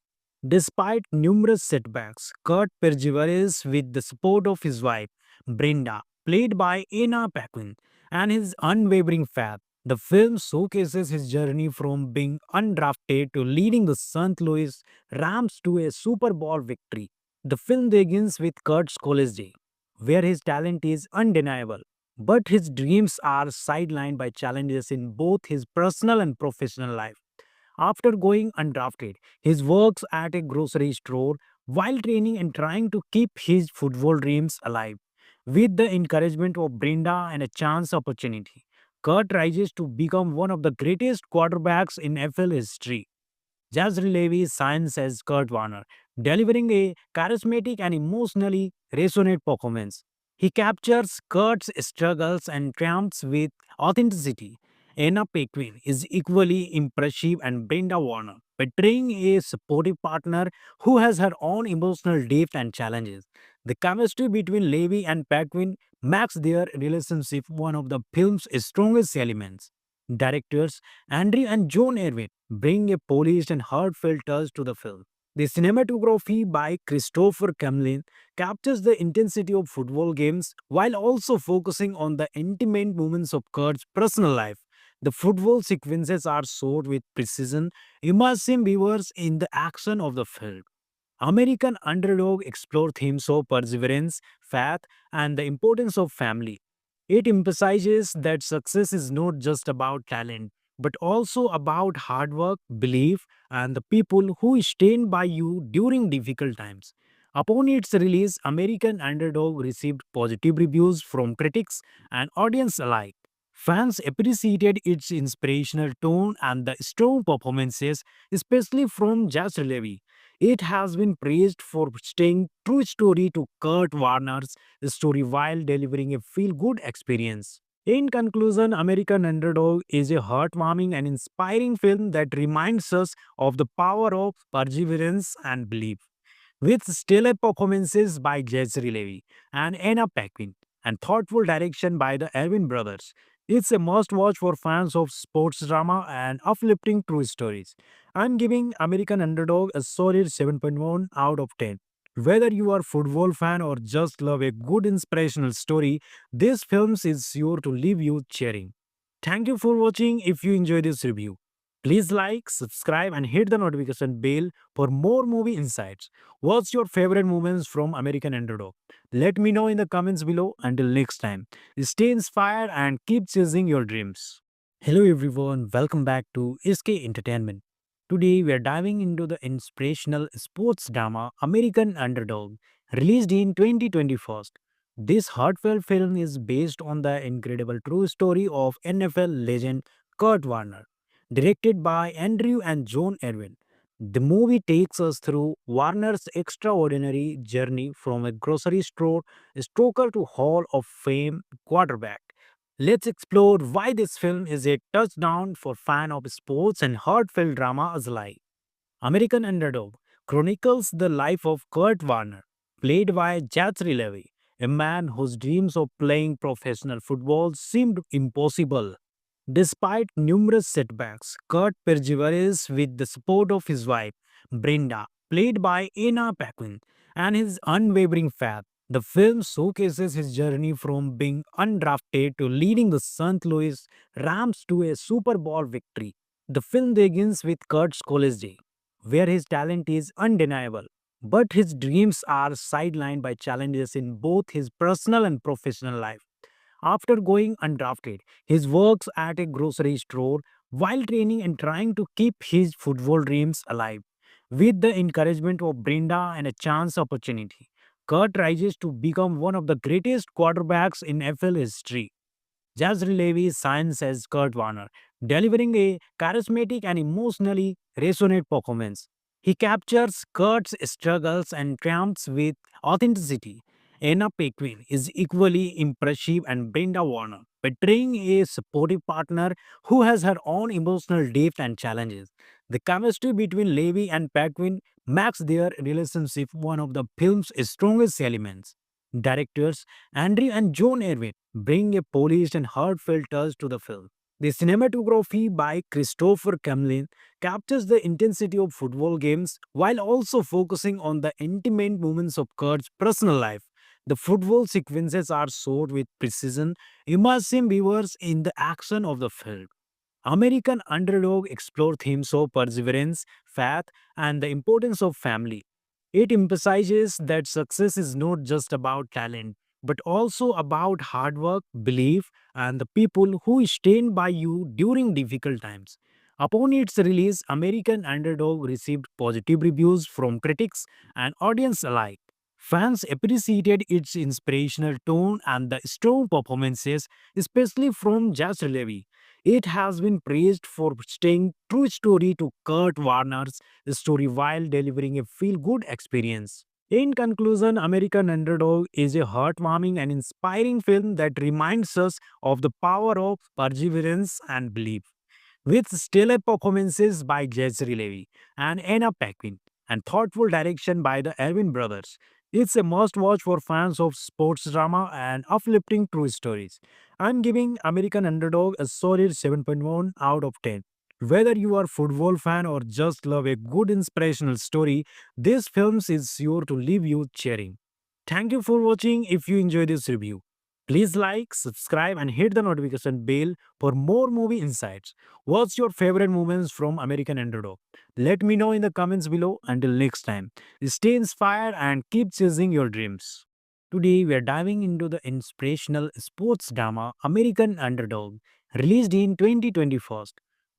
Despite numerous setbacks, Kurt perseveres with the support of his wife, Brenda, played by Anna Paquin, and his unwavering faith. The film showcases his journey from being undrafted to leading the St. Louis Rams to a Super Bowl victory. The film begins with Kurt's college day, where his talent is undeniable, but his dreams are sidelined by challenges in both his personal and professional life. After going undrafted, he works at a grocery store while training and trying to keep his football dreams alive. With the encouragement of Brenda and a chance opportunity, Kurt rises to become one of the greatest quarterbacks in NFL history. Jazz Levy shines as Kurt Warner, delivering a charismatic and emotionally resonant performance. He captures Kurt's struggles and triumphs with authenticity. Anna Paquin is equally impressive and Brenda Warner, portraying a supportive partner who has her own emotional depth and challenges. The chemistry between Levy and Paquin makes their relationship one of the film's strongest elements. Directors Andrew and John Erwin bring a polished and heartfelt touch to the film. The cinematography by Christopher Camlin captures the intensity of football games while also focusing on the intimate moments of Kurt's personal life. The football sequences are shot with precision, immersing viewers in the action of the film. American Underdog explore themes of perseverance, faith, and the importance of family. It emphasizes that success is not just about talent, but also about hard work, belief, and the people who stand by you during difficult times. Upon its release, American Underdog received positive reviews from critics and audience alike. Fans appreciated its inspirational tone and the strong performances, especially from Jazz Levy. It has been praised for staying true story to Kurt Warner's story while delivering a feel-good experience. In conclusion, American Underdog is a heartwarming and inspiring film that reminds us of the power of perseverance and belief. With stellar performances by Jesse Levy and Anna Paquin and thoughtful direction by the Erwin brothers, it's a must watch for fans of sports drama and uplifting true stories. I'm giving American Underdog a solid 7.1 out of 10. Whether you are a football fan or just love a good inspirational story, this film is sure to leave you cheering. Thank you for watching. If you enjoyed this review, please like, subscribe, and hit the notification bell for more movie insights. What's your favorite moments from American Underdog? Let me know in the comments below. Until next time, stay inspired and keep chasing your dreams. Hello everyone, welcome back to SK Entertainment. Today we are diving into the inspirational sports drama American Underdog, released in 2021. This heartfelt film is based on the incredible true story of NFL legend Kurt Warner, directed by Andrew and John Erwin. The movie takes us through Warner's extraordinary journey from a grocery store stoker to Hall of Fame quarterback. Let's explore why this film is a touchdown for fans of sports and heartfelt drama alike. American Underdog chronicles the life of Kurt Warner, played by Zachary Levi, a man whose dreams of playing professional football seemed impossible. Despite numerous setbacks, Kurt perseveres with the support of his wife, Brenda, played by Anna Paquin, and his unwavering faith. The film showcases his journey from being undrafted to leading the St. Louis Rams to a Super Bowl victory. The film begins with Kurt's college day, where his talent is undeniable, but his dreams are sidelined by challenges in both his personal and professional life. After going undrafted, he works at a grocery store while training and trying to keep his football dreams alive. With the encouragement of Brenda and a chance opportunity, Kurt rises to become one of the greatest quarterbacks in NFL history. Jazz Levy shines as Kurt Warner, delivering a charismatic and emotionally resonant performance. He captures Kurt's struggles and triumphs with authenticity. Anna Paquin is equally impressive and Brenda Warner, portraying a supportive partner who has her own emotional depth and challenges. The chemistry between Levy and Paquin makes their relationship one of the film's strongest elements. Directors Andrew and John Erwin bring a polished and heartfelt touch to the film. The cinematography by Christopher Camlin captures the intensity of football games while also focusing on the intimate moments of Kurt's personal life. The football sequences are shot with precision, immersing viewers in the action of the film. American Underdog explore themes of perseverance, faith, and the importance of family. It emphasizes that success is not just about talent, but also about hard work, belief, and the people who stand by you during difficult times. Upon its release, American Underdog received positive reviews from critics and audience alike. Fans appreciated its inspirational tone and the strong performances, especially from Jazz Levy. It has been praised for staying true story to Kurt Warner's story while delivering a feel-good experience. In conclusion, American Underdog is a heartwarming and inspiring film that reminds us of the power of perseverance and belief. With stellar performances by Jezreel Levy and Anna Paquin and thoughtful direction by the Erwin brothers. It's a must watch for fans of sports drama and uplifting true stories. I'm giving American Underdog a solid 7.1 out of 10. Whether you are a football fan or just love a good inspirational story, this film is sure to leave you cheering. Thank you for watching. If you enjoy this review, please like, subscribe, and hit the notification bell for more movie insights. What's your favorite moments from American Underdog? Let me know in the comments below. Until next time, stay inspired and keep chasing your dreams. Today, we are diving into the inspirational sports drama American Underdog, released in 2021.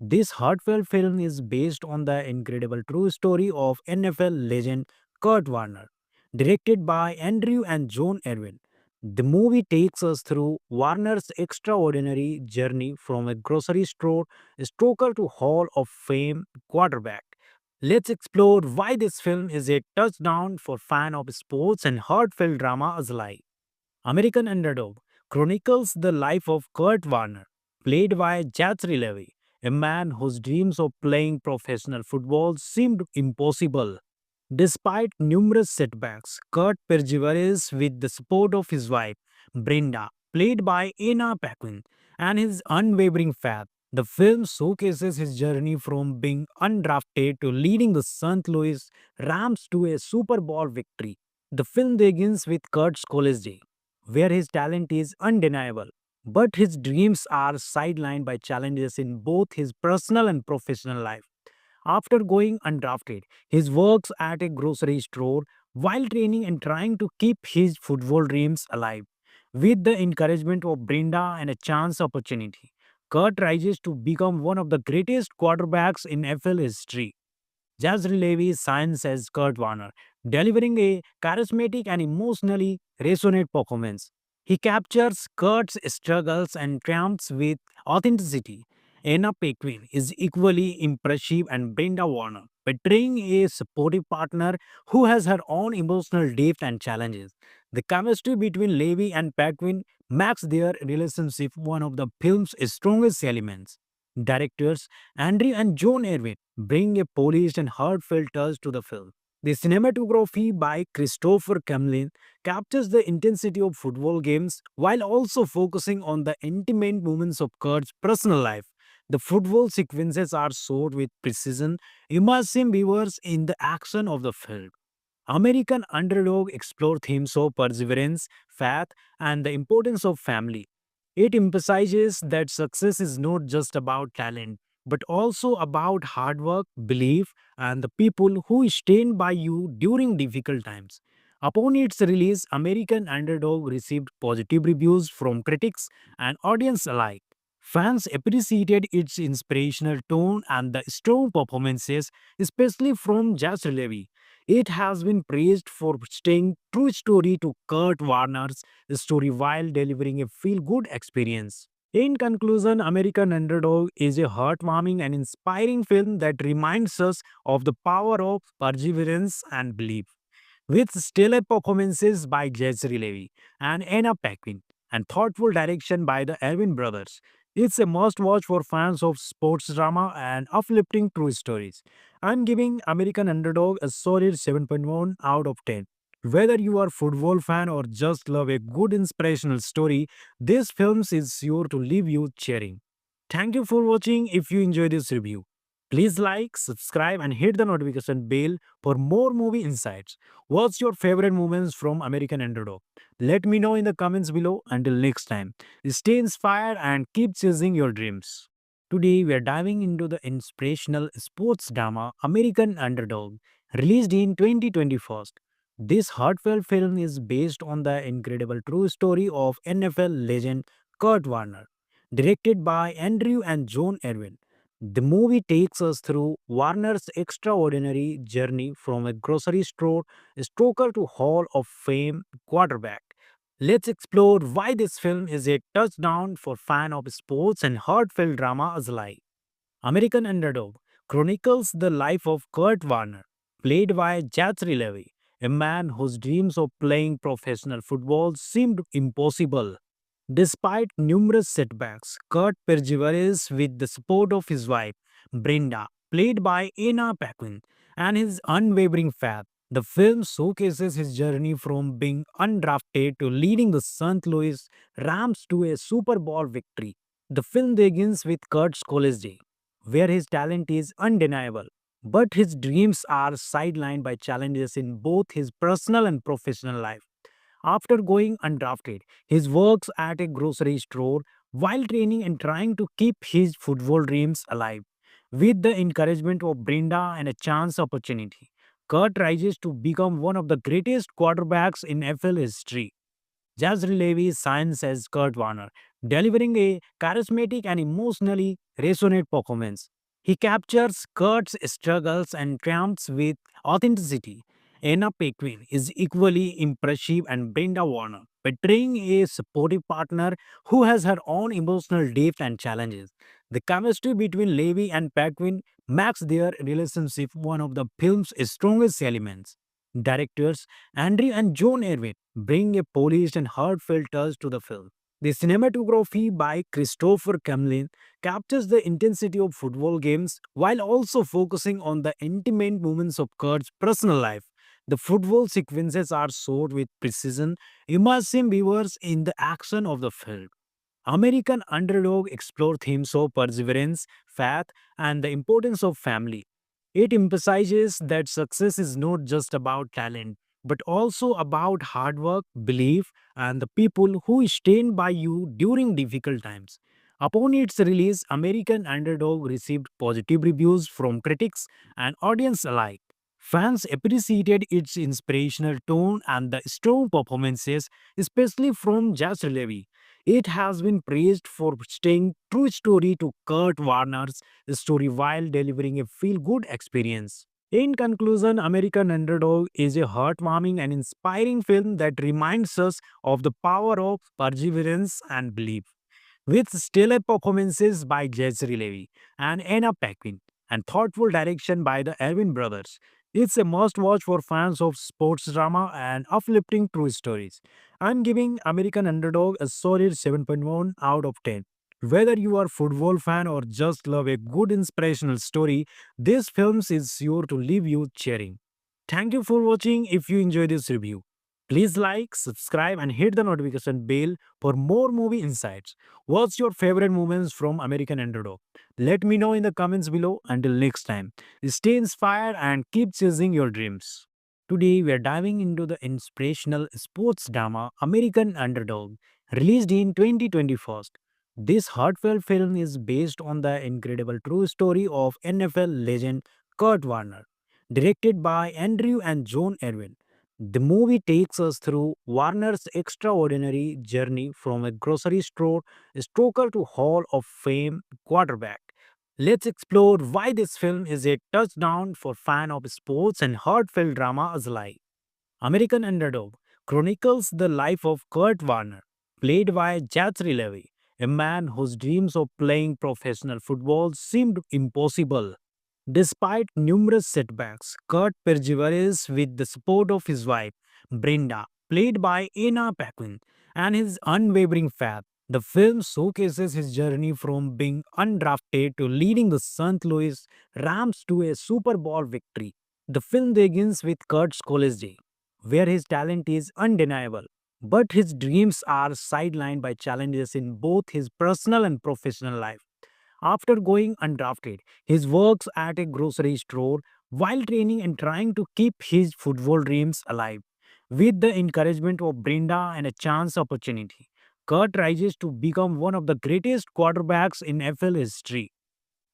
This heartfelt film is based on the incredible true story of NFL legend Kurt Warner, directed by Andrew and John Erwin. The movie takes us through Warner's extraordinary journey from a grocery store stoker to Hall of Fame quarterback. Let's explore why this film is a touchdown for fans of sports and heartfelt drama alike. American Underdog chronicles the life of Kurt Warner, played by Zachary Levi, a man whose dreams of playing professional football seemed impossible. Despite numerous setbacks, Kurt perseveres with the support of his wife, Brenda, played by Anna Paquin, and his unwavering faith. The film showcases his journey from being undrafted to leading the St. Louis Rams to a Super Bowl victory. The film begins with Kurt's college day, where his talent is undeniable, but his dreams are sidelined by challenges in both his personal and professional life. After going undrafted, he works at a grocery store while training and trying to keep his football dreams alive. With the encouragement of Brenda and a chance opportunity, Kurt rises to become one of the greatest quarterbacks in NFL history. Jazz Levy shines as Kurt Warner, delivering a charismatic and emotionally resonant performance. He captures Kurt's struggles and triumphs with authenticity. Anna Paquin is equally impressive and Brenda Warner, portraying a supportive partner who has her own emotional depth and challenges. The chemistry between Levy and Paquin makes their relationship one of the film's strongest elements. Directors Andrew and John Erwin bring a polished and heartfelt touch to the film. The cinematography by Christopher Camlin captures the intensity of football games while also focusing on the intimate moments of Kurt's personal life. The football sequences are shot with precision, immersing viewers in the action of the film. American Underdog explore themes of perseverance, faith, and the importance of family. It emphasizes that success is not just about talent, but also about hard work, belief, and the people who stand by you during difficult times. Upon its release, American Underdog received positive reviews from critics and audience alike. Fans appreciated its inspirational tone and the strong performances, especially from Jazz Levy. It has been praised for staying true story to Kurt Warner's story while delivering a feel-good experience. In conclusion, American Underdog is a heartwarming and inspiring film that reminds us of the power of perseverance and belief. With stellar performances by Jezreel Levy and Anna Paquin and thoughtful direction by the Erwin brothers. It's a must-watch for fans of sports drama and uplifting true stories. I'm giving American Underdog a solid 7.1 out of 10. Whether you are a football fan or just love a good inspirational story, this film is sure to leave you cheering. Thank you for watching. If you enjoyed this review, please like, subscribe, and hit the notification bell for more movie insights. What's your favorite moments from American Underdog? Let me know in the comments below. Until next time, stay inspired and keep chasing your dreams. Today, we are diving into the inspirational sports drama American Underdog, released in 2021. This heartfelt film is based on the incredible true story of NFL legend Kurt Warner, directed by Andrew and John Erwin. The movie takes us through Warner's extraordinary journey from a grocery store stoker to Hall of Fame quarterback. Let's explore why this film is a touchdown for fans of sports and heartfelt drama alike. American Underdog chronicles the life of Kurt Warner, played by Zachary Levi, a man whose dreams of playing professional football seemed impossible. Despite numerous setbacks, Kurt perseveres with the support of his wife, Brenda, played by Anna Paquin, and his unwavering faith. The film showcases his journey from being undrafted to leading the St. Louis Rams to a Super Bowl victory. The film begins with Kurt's college day, where his talent is undeniable, but his dreams are sidelined by challenges in both his personal and professional life. After going undrafted, he works at a grocery store while training and trying to keep his football dreams alive. With the encouragement of Brenda and a chance opportunity, Kurt rises to become one of the greatest quarterbacks in NFL history. Jazz Levy shines as Kurt Warner, delivering a charismatic and emotionally resonant performance. He captures Kurt's struggles and triumphs with authenticity. Anna Paquin is equally impressive and Brenda Warner, portraying a supportive partner who has her own emotional depth and challenges. The chemistry between Levy and Paquin makes their relationship one of the film's strongest elements. Directors Andrew and John Erwin bring a polished and heartfelt touch to the film. The cinematography by Christopher Camlin captures the intensity of football games while also focusing on the intimate moments of Kurt's personal life. The football sequences are shot with precision, immersing viewers in the action of the film. American Underdog explore themes of perseverance, faith, and the importance of family. It emphasizes that success is not just about talent, but also about hard work, belief, and the people who stand by you during difficult times. Upon its release, American Underdog received positive reviews from critics and audience alike. Fans appreciated its inspirational tone and the strong performances, especially from Jazz Levy. It has been praised for staying true story to Kurt Warner's story while delivering a feel-good experience. In conclusion, American Underdog is a heartwarming and inspiring film that reminds us of the power of perseverance and belief. With stellar performances by Jesse Levy and Anna Paquin and thoughtful direction by the Erwin brothers, it's a must watch for fans of sports drama and uplifting true stories. I'm giving American Underdog a solid 7.1 out of 10. Whether you are a football fan or just love a good inspirational story, this film is sure to leave you cheering. Thank you for watching. If you enjoy this review, please like, subscribe, and hit the notification bell for more movie insights. What's your favorite moments from American Underdog? Let me know in the comments below. Until next time, stay inspired and keep chasing your dreams. Today, we are diving into the inspirational sports drama American Underdog, released in 2021. This heartfelt film is based on the incredible true story of NFL legend Kurt Warner, directed by Andrew and John Erwin. The movie takes us through Warner's extraordinary journey from a grocery store stoker to Hall of Fame quarterback. Let's explore why this film is a touchdown for fans of sports and heartfelt drama alike. American Underdog chronicles the life of Kurt Warner, played by Zachary Levi, a man whose dreams of playing professional football seemed impossible. Despite numerous setbacks, Kurt perseveres with the support of his wife, Brenda, played by Anna Paquin, and his unwavering faith. The film showcases his journey from being undrafted to leading the St. Louis Rams to a Super Bowl victory. The film begins with Kurt's college day, where his talent is undeniable, but his dreams are sidelined by challenges in both his personal and professional life. After going undrafted, he works at a grocery store while training and trying to keep his football dreams alive. With the encouragement of Brenda and a chance opportunity, Kurt rises to become one of the greatest quarterbacks in NFL history.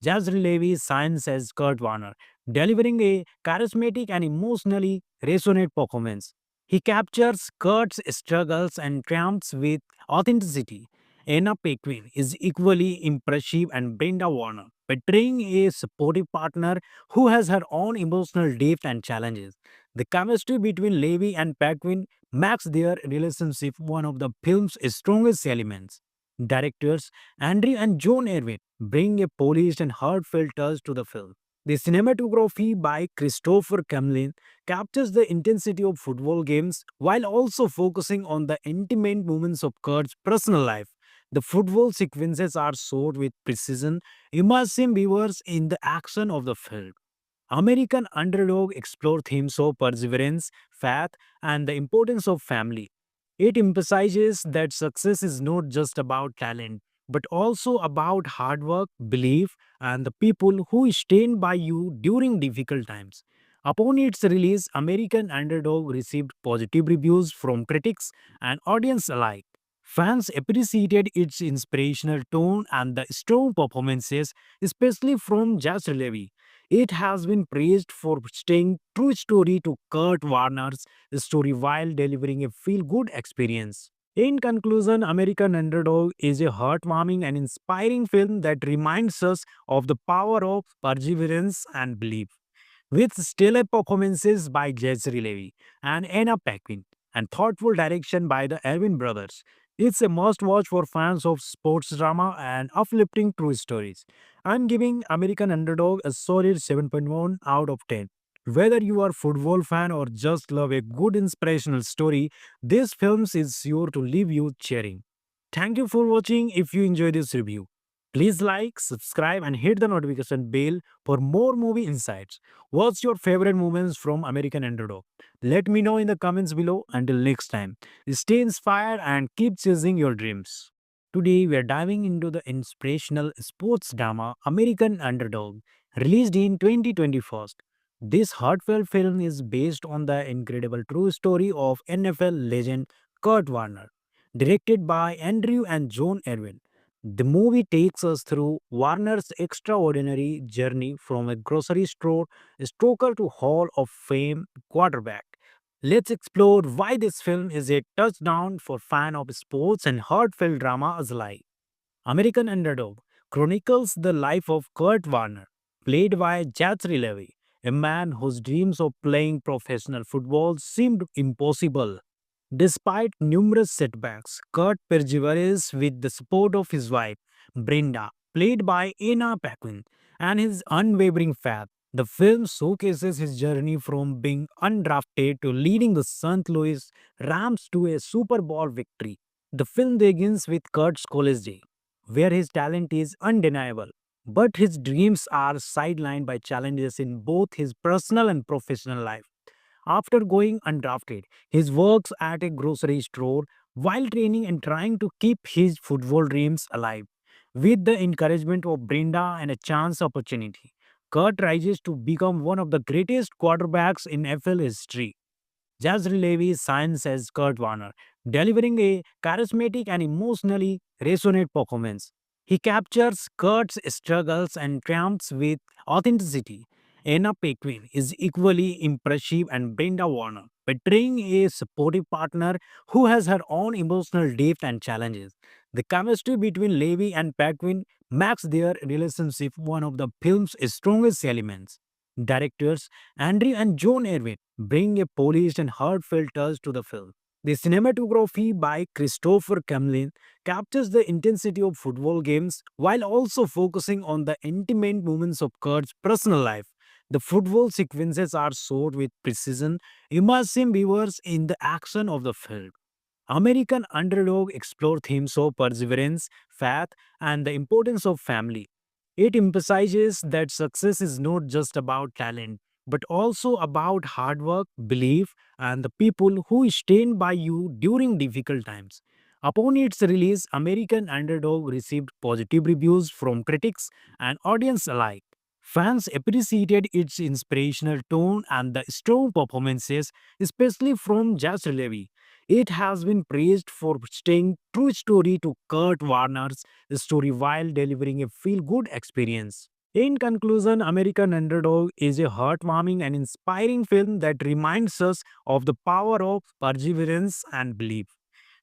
Jazz Levy shines as Kurt Warner, delivering a charismatic and emotionally resonant performance. He captures Kurt's struggles and triumphs with authenticity. Anna Paquin is equally impressive and Brenda Warner, betraying a supportive partner who has her own emotional depth and challenges. The chemistry between Levi and Paquin makes their relationship one of the film's strongest elements. Directors Andrew and John Erwin bring a polished and heartfelt touch to the film. The cinematography by Christopher Camlin captures the intensity of football games while also focusing on the intimate moments of Kurt's personal life. The football sequences are shot with precision, immersing viewers in the action of the film. American Underdog explore themes of perseverance, faith, and the importance of family. It emphasizes that success is not just about talent, but also about hard work, belief, and the people who stand by you during difficult times. Upon its release, American Underdog received positive reviews from critics and audience alike. Fans appreciated its inspirational tone and the strong performances, especially from Jazz Levy. It has been praised for staying true story to Kurt Warner's story while delivering a feel-good experience. In conclusion, American Underdog is a heartwarming and inspiring film that reminds us of the power of perseverance and belief. With stellar performances by Jezreel Levy and Anna Paquin and thoughtful direction by the Erwin brothers, it's a must watch for fans of sports drama and uplifting true stories. I'm giving American Underdog a solid 7.1 out of 10. Whether you are a football fan or just love a good inspirational story, this film is sure to leave you cheering. Thank you for watching. If you enjoyed this review, please like, subscribe, and hit the notification bell for more movie insights. What's your favorite moments from American Underdog? Let me know in the comments below. Until next time, stay inspired and keep chasing your dreams. Today, we are diving into the inspirational sports drama American Underdog, released in 2021. This heartfelt film is based on the incredible true story of NFL legend Kurt Warner, directed by Andrew and John Erwin. The movie takes us through Warner's extraordinary journey from a grocery store stoker to Hall of Fame quarterback. Let's explore why this film is a touchdown for fans of sports and heartfelt drama alike. American Underdog chronicles the life of Kurt Warner, played by Zachary Levi, a man whose dreams of playing professional football seemed impossible. Despite numerous setbacks, Kurt perseveres with the support of his wife, Brenda, played by Anna Paquin, and his unwavering faith. The film showcases his journey from being undrafted to leading the St. Louis Rams to a Super Bowl victory. The film begins with Kurt's college day, where his talent is undeniable, but his dreams are sidelined by challenges in both his personal and professional life. After going undrafted, he works at a grocery store while training and trying to keep his football dreams alive. With the encouragement of Brenda and a chance opportunity, Kurt rises to become one of the greatest quarterbacks in NFL history. Jazz Levy shines as Kurt Warner, delivering a charismatic and emotionally resonant performance. He captures Kurt's struggles and triumphs with authenticity. Anna Paquin is equally impressive and Brenda Warner, portraying a supportive partner who has her own emotional depth and challenges. The chemistry between Levy and Paquin makes their relationship one of the film's strongest elements. Directors Andrew and John Erwin bring a polished and heartfelt touch to the film. The cinematography by Christopher Camlin captures the intensity of football games while also focusing on the intimate moments of Kurt's personal life. The football sequences are shot with precision, immersing viewers in the action of the film. American Underdog explore themes of perseverance, faith, and the importance of family. It emphasizes that success is not just about talent, but also about hard work, belief, and the people who stand by you during difficult times. Upon its release, American Underdog received positive reviews from critics and audience alike. Fans appreciated its inspirational tone and the strong performances, especially from Jazz Levy. It has been praised for staying true story to Kurt Warner's story while delivering a feel-good experience. In conclusion, American Underdog is a heartwarming and inspiring film that reminds us of the power of perseverance and belief.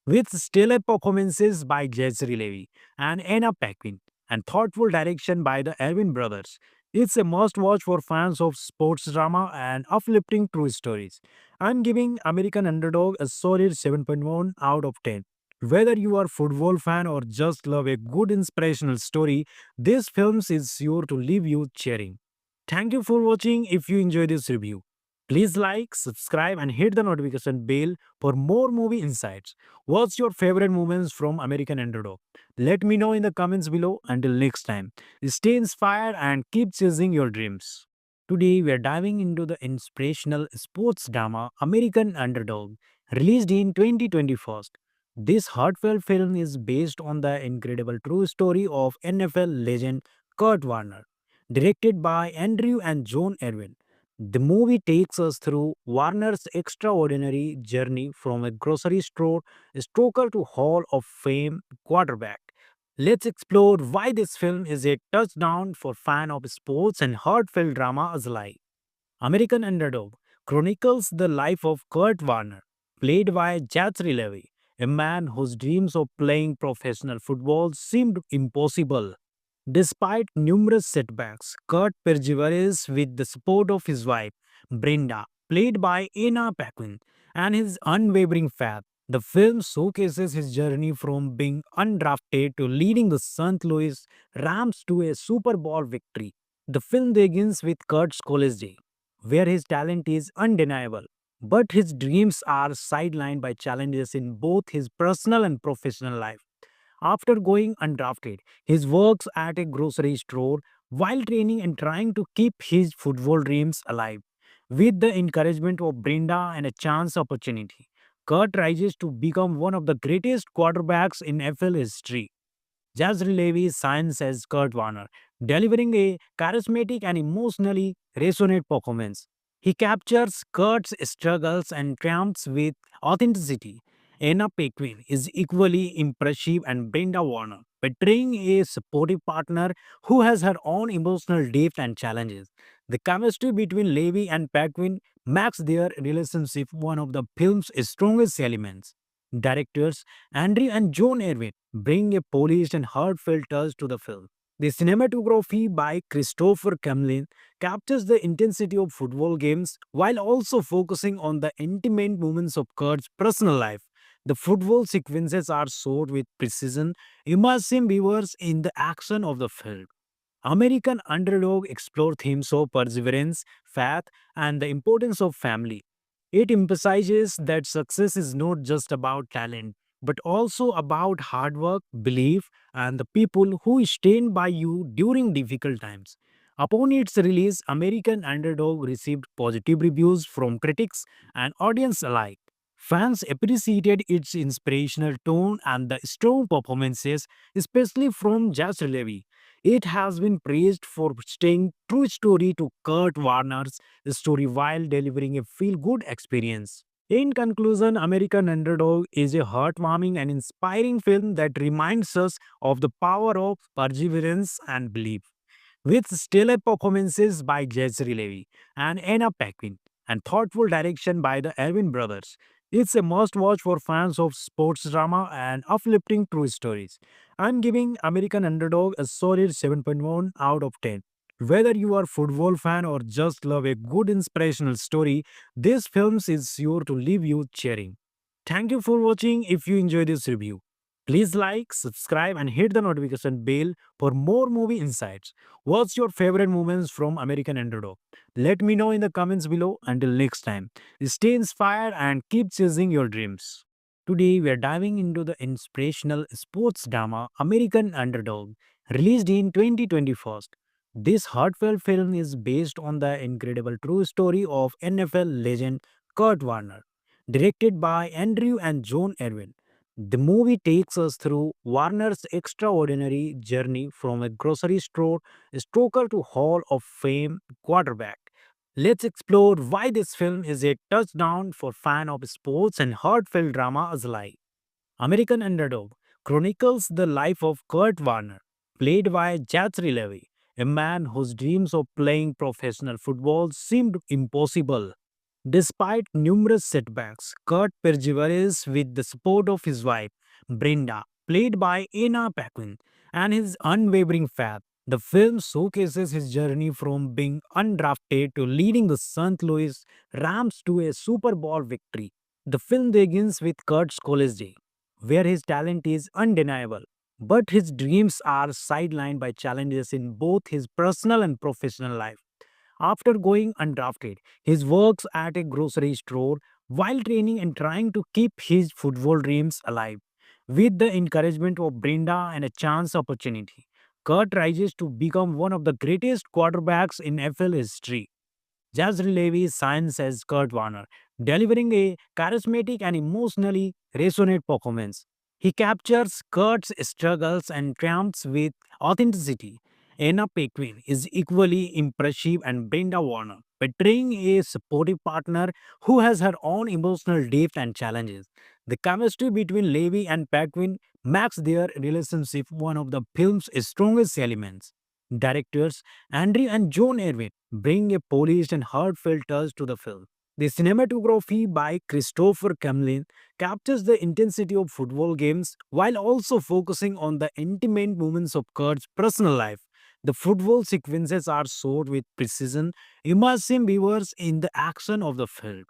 With stellar performances by Jezreel Levy and Anna Paquin and thoughtful direction by the Erwin brothers. It's a must watch for fans of sports drama and uplifting true stories. I'm giving American Underdog a solid 7.1 out of 10. Whether you are a football fan or just love a good inspirational story, this film is sure to leave you cheering. Thank you for watching. If you enjoyed this review, please like, subscribe, and hit the notification bell for more movie insights. What's your favorite moments from American Underdog? Let me know in the comments below. Until next time, stay inspired and keep chasing your dreams. Today, we are diving into the inspirational sports drama American Underdog, released in 2021. This heartfelt film is based on the incredible true story of NFL legend Kurt Warner, directed by Andrew and John Erwin. The movie takes us through Warner's extraordinary journey from a grocery store stoker to Hall of Fame quarterback. Let's explore why this film is a touchdown for fans of sports and heartfelt drama alike. American Underdog chronicles the life of Kurt Warner, played by Zachary Levi, a man whose dreams of playing professional football seemed impossible. Despite numerous setbacks, Kurt perseveres with the support of his wife, Brenda, played by Anna Paquin, and his unwavering faith. The film showcases his journey from being undrafted to leading the St. Louis Rams to a Super Bowl victory. The film begins with Kurt's college day, where his talent is undeniable, but his dreams are sidelined by challenges in both his personal and professional life. After going undrafted, he works at a grocery store while training and trying to keep his football dreams alive. With the encouragement of Brenda and a chance opportunity, Kurt rises to become one of the greatest quarterbacks in NFL history. Jazz Levy shines as Kurt Warner, delivering a charismatic and emotionally resonant performance. He captures Kurt's struggles and triumphs with authenticity. Anna Paquin is equally impressive and Brenda Warner, portraying a supportive partner who has her own emotional depth and challenges. The chemistry between Levy and Paquin makes their relationship one of the film's strongest elements. Directors Andrew and John Erwin bring a polished and heartfelt touch to the film. The cinematography by Christopher Camlin captures the intensity of football games while also focusing on the intimate moments of Kurt's personal life. The football sequences are shot with precision, immersing viewers in the action of the film. American Underdog explore themes of perseverance, faith, and the importance of family. It emphasizes that success is not just about talent, but also about hard work, belief, and the people who stand by you during difficult times. Upon its release, American Underdog received positive reviews from critics and audience alike. Fans appreciated its inspirational tone and the strong performances, especially from Jazz Levy. It has been praised for staying true story to Kurt Warner's story while delivering a feel-good experience. In conclusion, American Underdog is a heartwarming and inspiring film that reminds us of the power of perseverance and belief. With stellar performances by Jesse Levy and Anna Paquin and thoughtful direction by the Erwin brothers, it's a must watch for fans of sports drama and uplifting true stories. I'm giving American Underdog a solid 7.1 out of 10. Whether you are a football fan or just love a good inspirational story, this film is sure to leave you cheering. Thank you for watching. If you enjoyed this review, please like, subscribe, and hit the notification bell for more movie insights. What's your favorite moments from American Underdog? Let me know in the comments below. Until next time, stay inspired and keep chasing your dreams. Today, we are diving into the inspirational sports drama American Underdog, released in 2021. This heartfelt film is based on the incredible true story of NFL legend Kurt Warner, directed by Andrew and John Erwin. The movie takes us through Warner's extraordinary journey from a grocery store stoker to Hall of Fame quarterback. Let's explore why this film is a touchdown for fans of sports and heartfelt drama alike. American Underdog chronicles the life of Kurt Warner, played by Zachary Levi, a man whose dreams of playing professional football seemed impossible. Despite numerous setbacks, Kurt perseveres with the support of his wife, Brenda, played by Anna Paquin, and his unwavering faith. The film showcases his journey from being undrafted to leading the St. Louis Rams to a Super Bowl victory. The film begins with Kurt's college day, where his talent is undeniable, but his dreams are sidelined by challenges in both his personal and professional life. After going undrafted, he works at a grocery store while training and trying to keep his football dreams alive. With the encouragement of Brenda and a chance opportunity, Kurt rises to become one of the greatest quarterbacks in NFL history. Jazz Levy shines as Kurt Warner, delivering a charismatic and emotionally resonant performance. He captures Kurt's struggles and triumphs with authenticity. Anna Paquin is equally impressive and Brenda Warner, portraying a supportive partner who has her own emotional depth and challenges. The chemistry between Levy and Paquin makes their relationship one of the film's strongest elements. Directors Andrew and John Erwin bring a polished and heartfelt touch to the film. The cinematography by Christopher Camlin captures the intensity of football games while also focusing on the intimate moments of Kurt's personal life. The football sequences are shot with precision, immersing viewers in the action of the film.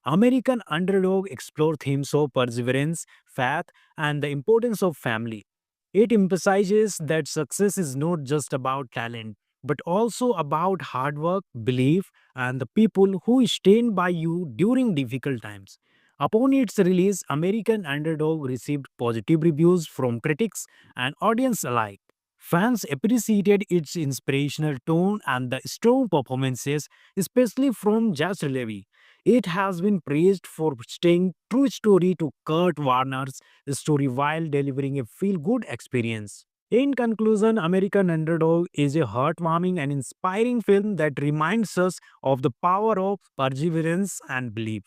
American Underdog explore themes of perseverance, faith, and the importance of family. It emphasizes that success is not just about talent, but also about hard work, belief, and the people who stand by you during difficult times. Upon its release, American Underdog received positive reviews from critics and audience alike. Fans appreciated its inspirational tone and the strong performances, especially from Josh Levy. It has been praised for staying true story to Kurt Warner's story while delivering a feel-good experience. In conclusion, American Underdog is a heartwarming and inspiring film that reminds us of the power of perseverance and belief.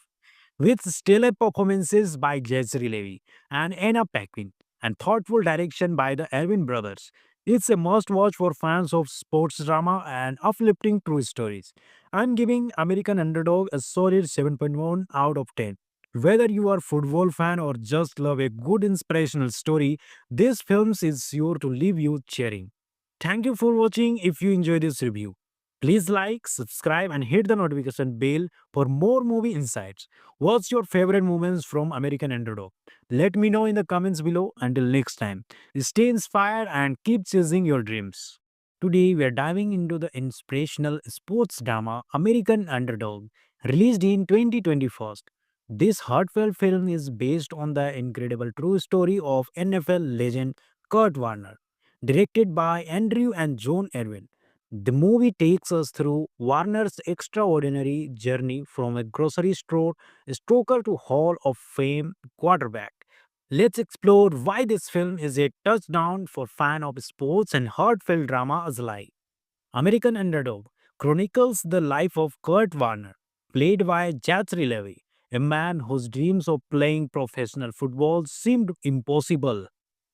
With stellar performances by Jesse Levy and Anna Paquin and thoughtful direction by the Erwin brothers. It's a must watch for fans of sports drama and uplifting true stories. I'm giving American Underdog a solid 7.1 out of 10. Whether you are a football fan or just love a good inspirational story, this film is sure to leave you cheering. Thank you for watching. If you enjoyed this review, please like, subscribe, and hit the notification bell for more movie insights. What's your favorite moments from American Underdog? Let me know in the comments below. Until next time, stay inspired and keep chasing your dreams. Today, we are diving into the inspirational sports drama American Underdog, released in 2021. This heartfelt film is based on the incredible true story of NFL legend Kurt Warner, directed by Andrew and John Erwin. The movie takes us through Warner's extraordinary journey from a grocery store stoker to Hall of Fame quarterback. Let's explore why this film is a touchdown for fans of sports and heartfelt drama alike. American Underdog chronicles the life of Kurt Warner, played by Zachary Levy, a man whose dreams of playing professional football seemed impossible.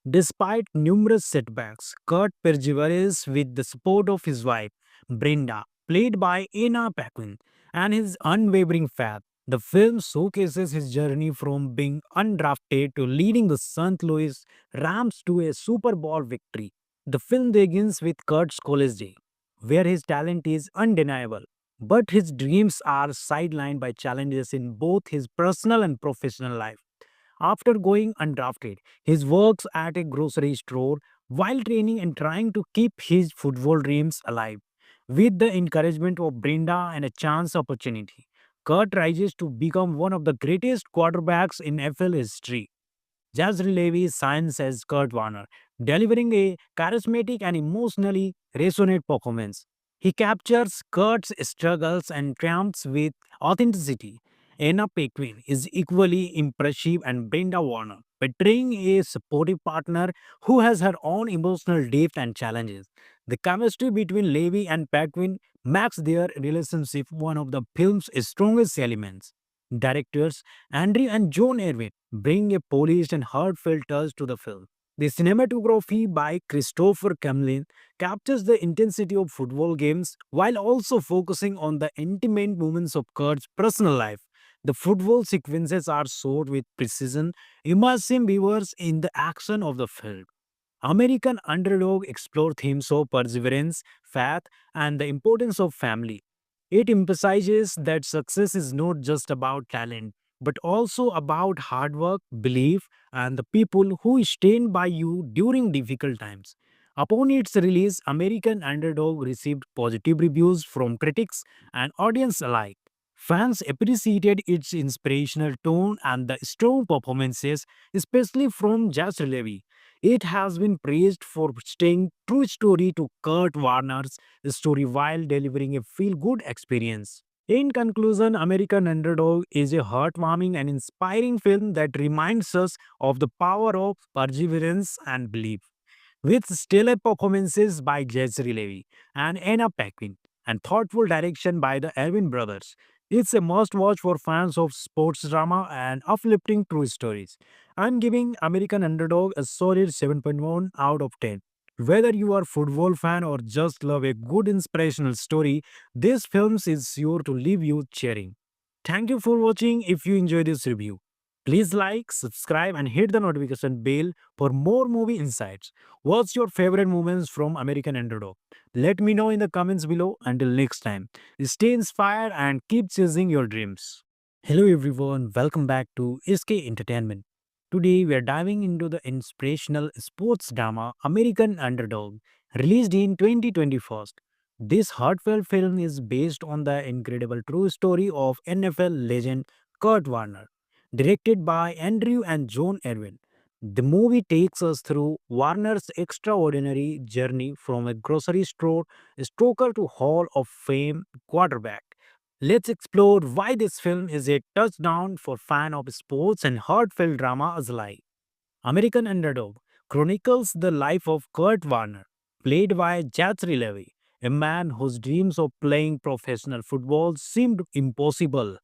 Despite numerous setbacks, Kurt perseveres with the support of his wife, Brenda, played by Anna Paquin, and his unwavering faith. The film showcases his journey from being undrafted to leading the St. Louis Rams to a Super Bowl victory. The film begins with Kurt's college day, where his talent is undeniable, but his dreams are sidelined by challenges in both his personal and professional life. After going undrafted, he works at a grocery store while training and trying to keep his football dreams alive. With the encouragement of Brenda and a chance opportunity, Kurt rises to become one of the greatest quarterbacks in NFL history. Jazz Levy shines as Kurt Warner, delivering a charismatic and emotionally resonant performance. He captures Kurt's struggles and triumphs with authenticity. Anna Paquin is equally impressive and Brenda Warner, portraying a supportive partner who has her own emotional depth and challenges. The chemistry between Levy and Paquin makes their relationship one of the film's strongest elements. Directors Andrew and John Erwin bring a polished and heartfelt touch to the film. The cinematography by Christopher Camlin captures the intensity of football games while also focusing on the intimate moments of Kurt's personal life. The football sequences are shot with precision, immersing viewers in the action of the film. American Underdog explore themes of perseverance, faith, and the importance of family. It emphasizes that success is not just about talent, but also about hard work, belief, and the people who stand by you during difficult times. Upon its release, American Underdog received positive reviews from critics and audience alike. Fans appreciated its inspirational tone and the strong performances, especially from Jazz Levy. It has been praised for staying true story to Kurt Warner's story while delivering a feel-good experience. In conclusion, American Underdog is a heartwarming and inspiring film that reminds us of the power of perseverance and belief. With stellar performances by Jesse Levy and Anna Paquin and thoughtful direction by the Erwin brothers. It's a must watch for fans of sports drama and uplifting true stories. I'm giving American Underdog a solid 7.1 out of 10. Whether you are a football fan or just love a good inspirational story, this film is sure to leave you cheering. Thank you for watching. If you enjoyed this review, please like, subscribe, and hit the notification bell for more movie insights. What's your favorite moments from American Underdog? Let me know in the comments below. Until next time, stay inspired and keep chasing your dreams. Hello everyone, welcome back to SK Entertainment. Today we are diving into the inspirational sports drama American Underdog, released in 2021. This heartfelt film is based on the incredible true story of NFL legend Kurt Warner, directed by Andrew and John Erwin. The movie takes us through Warner's extraordinary journey from a grocery store stoker to Hall of Fame quarterback. Let's explore why this film is a touchdown for fans of sports and heartfelt drama alike. American Underdog chronicles the life of Kurt Warner, played by Zachary Levi, a man whose dreams of playing professional football seemed impossible.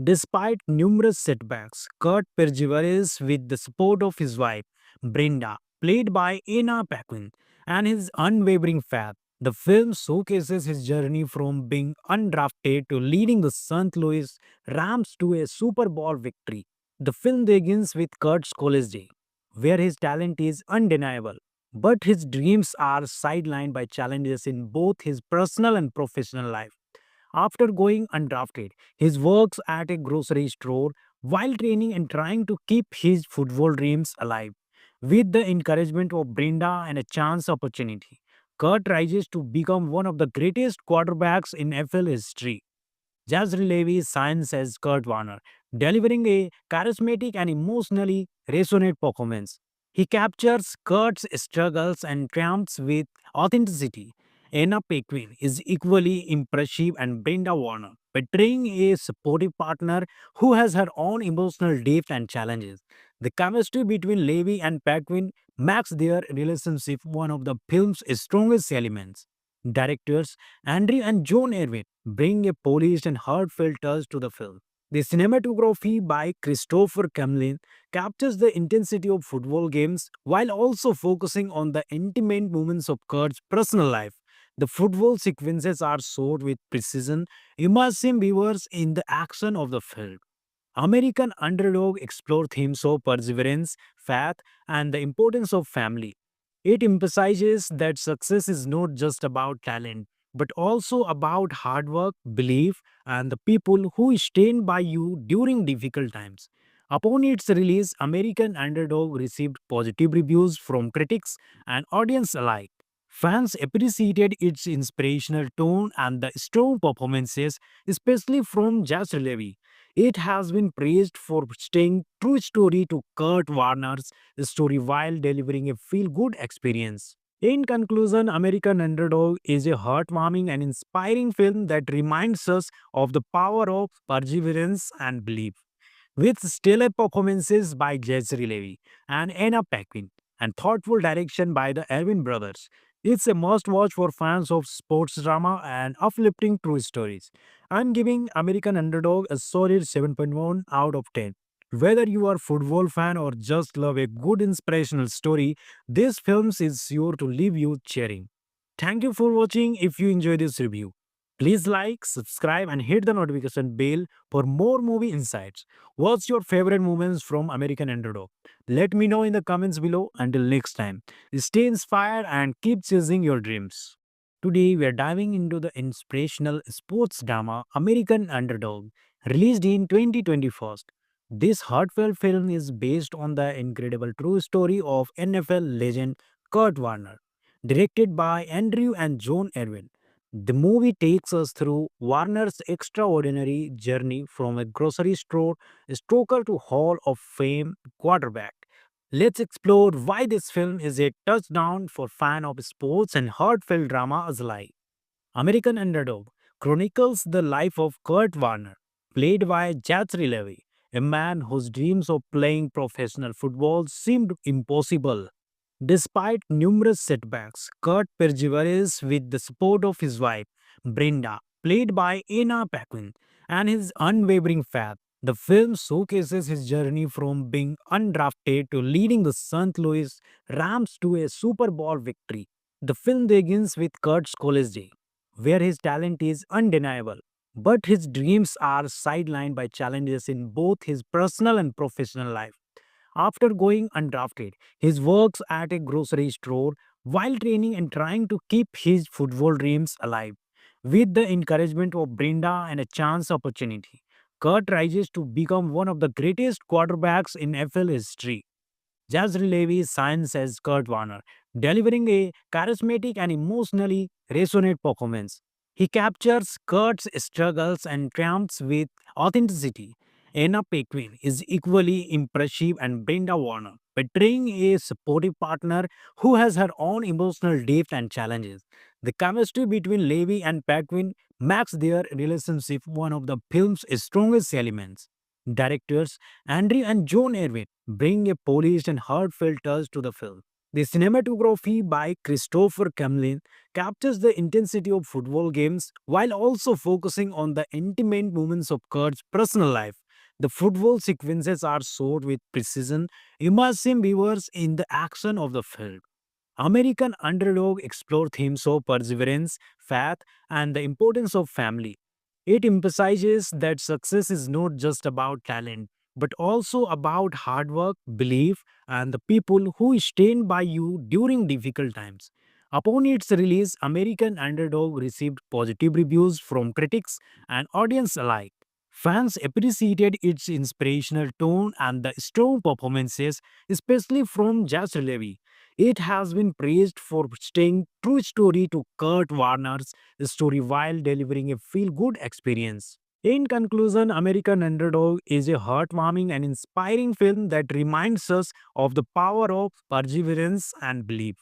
Despite numerous setbacks, Kurt perseveres with the support of his wife, Brenda, played by Anna Paquin, and his unwavering faith. The film showcases his journey from being undrafted to leading the St. Louis Rams to a Super Bowl victory. The film begins with Kurt's college day, where his talent is undeniable, but his dreams are sidelined by challenges in both his personal and professional life. After going undrafted, he works at a grocery store while training and trying to keep his football dreams alive. With the encouragement of Brenda and a chance opportunity, Kurt rises to become one of the greatest quarterbacks in NFL history. Jazz Levy shines as Kurt Warner, delivering a charismatic and emotionally resonant performance. He captures Kurt's struggles and triumphs with authenticity. Anna Paquin is equally impressive and Brenda Warner, portraying a supportive partner who has her own emotional depth and challenges. The chemistry between Levy and Paquin makes their relationship one of the film's strongest elements. Directors Andrew and John Erwin bring a polished and heartfelt touch to the film. The cinematography by Christopher Camlin captures the intensity of football games while also focusing on the intimate moments of Kurt's personal life. The football sequences are shot with precision, immersing viewers in the action of the film. American Underdog explore themes of perseverance, faith, and the importance of family. It emphasizes that success is not just about talent, but also about hard work, belief, and the people who stand by you during difficult times. Upon its release, American Underdog received positive reviews from critics and audience alike. Fans appreciated its inspirational tone and the strong performances, especially from Jazz Levy. It has been praised for staying true story to Kurt Warner's story while delivering a feel-good experience. In conclusion, American Underdog is a heartwarming and inspiring film that reminds us of the power of perseverance and belief. With stellar performances by Jesse Levy and Anna Paquin and thoughtful direction by the Erwin brothers. It's a must watch for fans of sports drama and uplifting true stories. I'm giving American Underdog a solid 7.1 out of 10. Whether you are a football fan or just love a good inspirational story, this film is sure to leave you cheering. Thank you for watching. If you enjoyed this review, Please like, subscribe, and hit the notification bell for more movie insights. What's your favorite moments from American Underdog? Let me know in the comments below. Until next time, stay inspired and keep chasing your dreams. Today, we are diving into the inspirational sports drama American Underdog, released in 2021. This heartfelt film is based on the incredible true story of NFL legend Kurt Warner, directed by Andrew and John Erwin. The movie takes us through Warner's extraordinary journey from a grocery store stoker to Hall of Fame quarterback. Let's explore why this film is a touchdown for fans of sports and heartfelt drama alike. American Underdog chronicles the life of Kurt Warner, played by Zachary Levi, a man whose dreams of playing professional football seemed impossible. Despite numerous setbacks, Kurt perseveres with the support of his wife, Brenda, played by Anna Paquin, and his unwavering faith. The film showcases his journey from being undrafted to leading the St. Louis Rams to a Super Bowl victory. The film begins with Kurt's college day, where his talent is undeniable, but his dreams are sidelined by challenges in both his personal and professional life. After going undrafted, he works at a grocery store while training and trying to keep his football dreams alive. With the encouragement of Brenda and a chance opportunity, Kurt rises to become one of the greatest quarterbacks in NFL history. Jazz Levy shines as Kurt Warner, delivering a charismatic and emotionally resonant performance. He captures Kurt's struggles and triumphs with authenticity. Anna Paquin is equally impressive and Brenda Warner, portraying a supportive partner who has her own emotional depth and challenges. The chemistry between Levy and Paquin makes their relationship one of the film's strongest elements. Directors Andrew and John Erwin bring a polished and heartfelt touch to the film. The cinematography by Christopher Camlin captures the intensity of football games while also focusing on the intimate moments of Kurt's personal life. The football sequences are shot with precision, immersing viewers in the action of the film. American Underdog explore themes of perseverance, faith, and the importance of family. It emphasizes that success is not just about talent, but also about hard work, belief, and the people who stand by you during difficult times. Upon its release, American Underdog received positive reviews from critics and audience alike. Fans appreciated its inspirational tone and the strong performances, especially from Josh Levy. It has been praised for staying true story to Kurt Warner's story while delivering a feel-good experience. In conclusion, American Underdog is a heartwarming and inspiring film that reminds us of the power of perseverance and belief.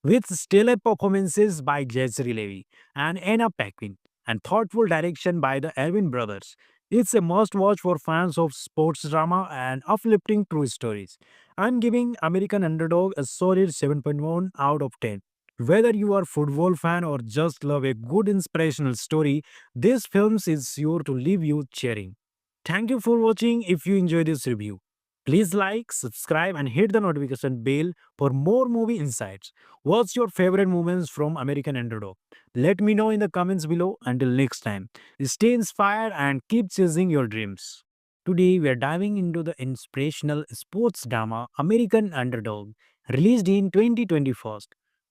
With stellar performances by Jezreel Levy and Anna Paquin and thoughtful direction by the Erwin brothers, it's a must watch for fans of sports drama and uplifting true stories. I'm giving American Underdog a solid 7.1 out of 10. Whether you are a football fan or just love a good inspirational story, this film is sure to leave you cheering. Thank you for watching. If you enjoyed this review, please like, subscribe, and hit the notification bell for more movie insights. What's your favorite moments from American Underdog? Let me know in the comments below. Until next time, stay inspired and keep chasing your dreams. Today, we are diving into the inspirational sports drama American Underdog, released in 2021.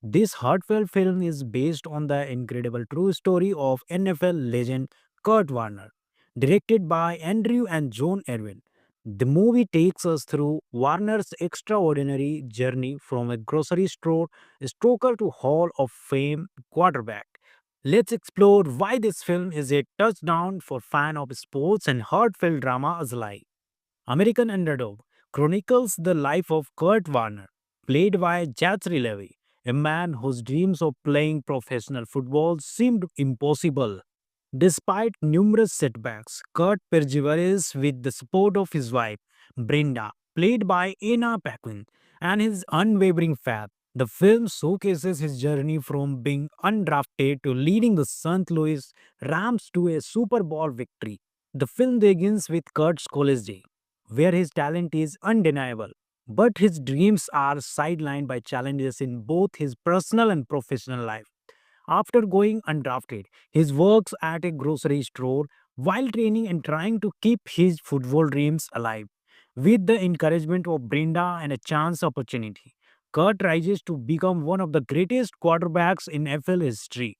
This heartfelt film is based on the incredible true story of NFL legend Kurt Warner, directed by Andrew and John Erwin. The movie takes us through Warner's extraordinary journey from a grocery store stoker to Hall of Fame quarterback. Let's explore why this film is a touchdown for fans of sports and heartfelt drama alike. American Underdog chronicles the life of Kurt Warner, played by Zachary Levi, a man whose dreams of playing professional football seemed impossible. Despite numerous setbacks, Kurt perseveres with the support of his wife, Brenda, played by Anna Paquin, and his unwavering faith. The film showcases his journey from being undrafted to leading the St. Louis Rams to a Super Bowl victory. The film begins with Kurt's college day, where his talent is undeniable, but his dreams are sidelined by challenges in both his personal and professional life. After going undrafted, he works at a grocery store while training and trying to keep his football dreams alive. With the encouragement of Brenda and a chance opportunity, Kurt rises to become one of the greatest quarterbacks in NFL history.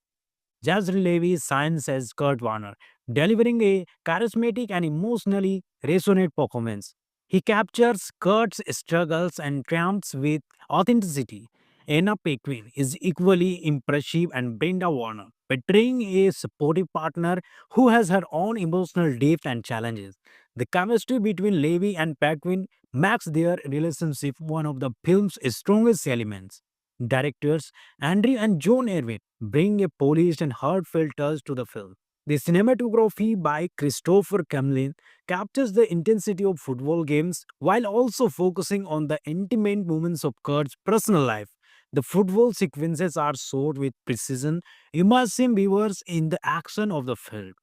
Jazz Levy shines as Kurt Warner, delivering a charismatic and emotionally resonant performance. He captures Kurt's struggles and triumphs with authenticity. Anna Paquin is equally impressive and Brenda Warner, portraying a supportive partner who has her own emotional depth and challenges. The chemistry between Levy and Paquin makes their relationship one of the film's strongest elements. Directors Andrew and John Erwin bring a polished and heartfelt touch to the film. The cinematography by Christopher Camlin captures the intensity of football games while also focusing on the intimate moments of Kurt's personal life. The football sequences are shot with precision, immersing viewers in the action of the film.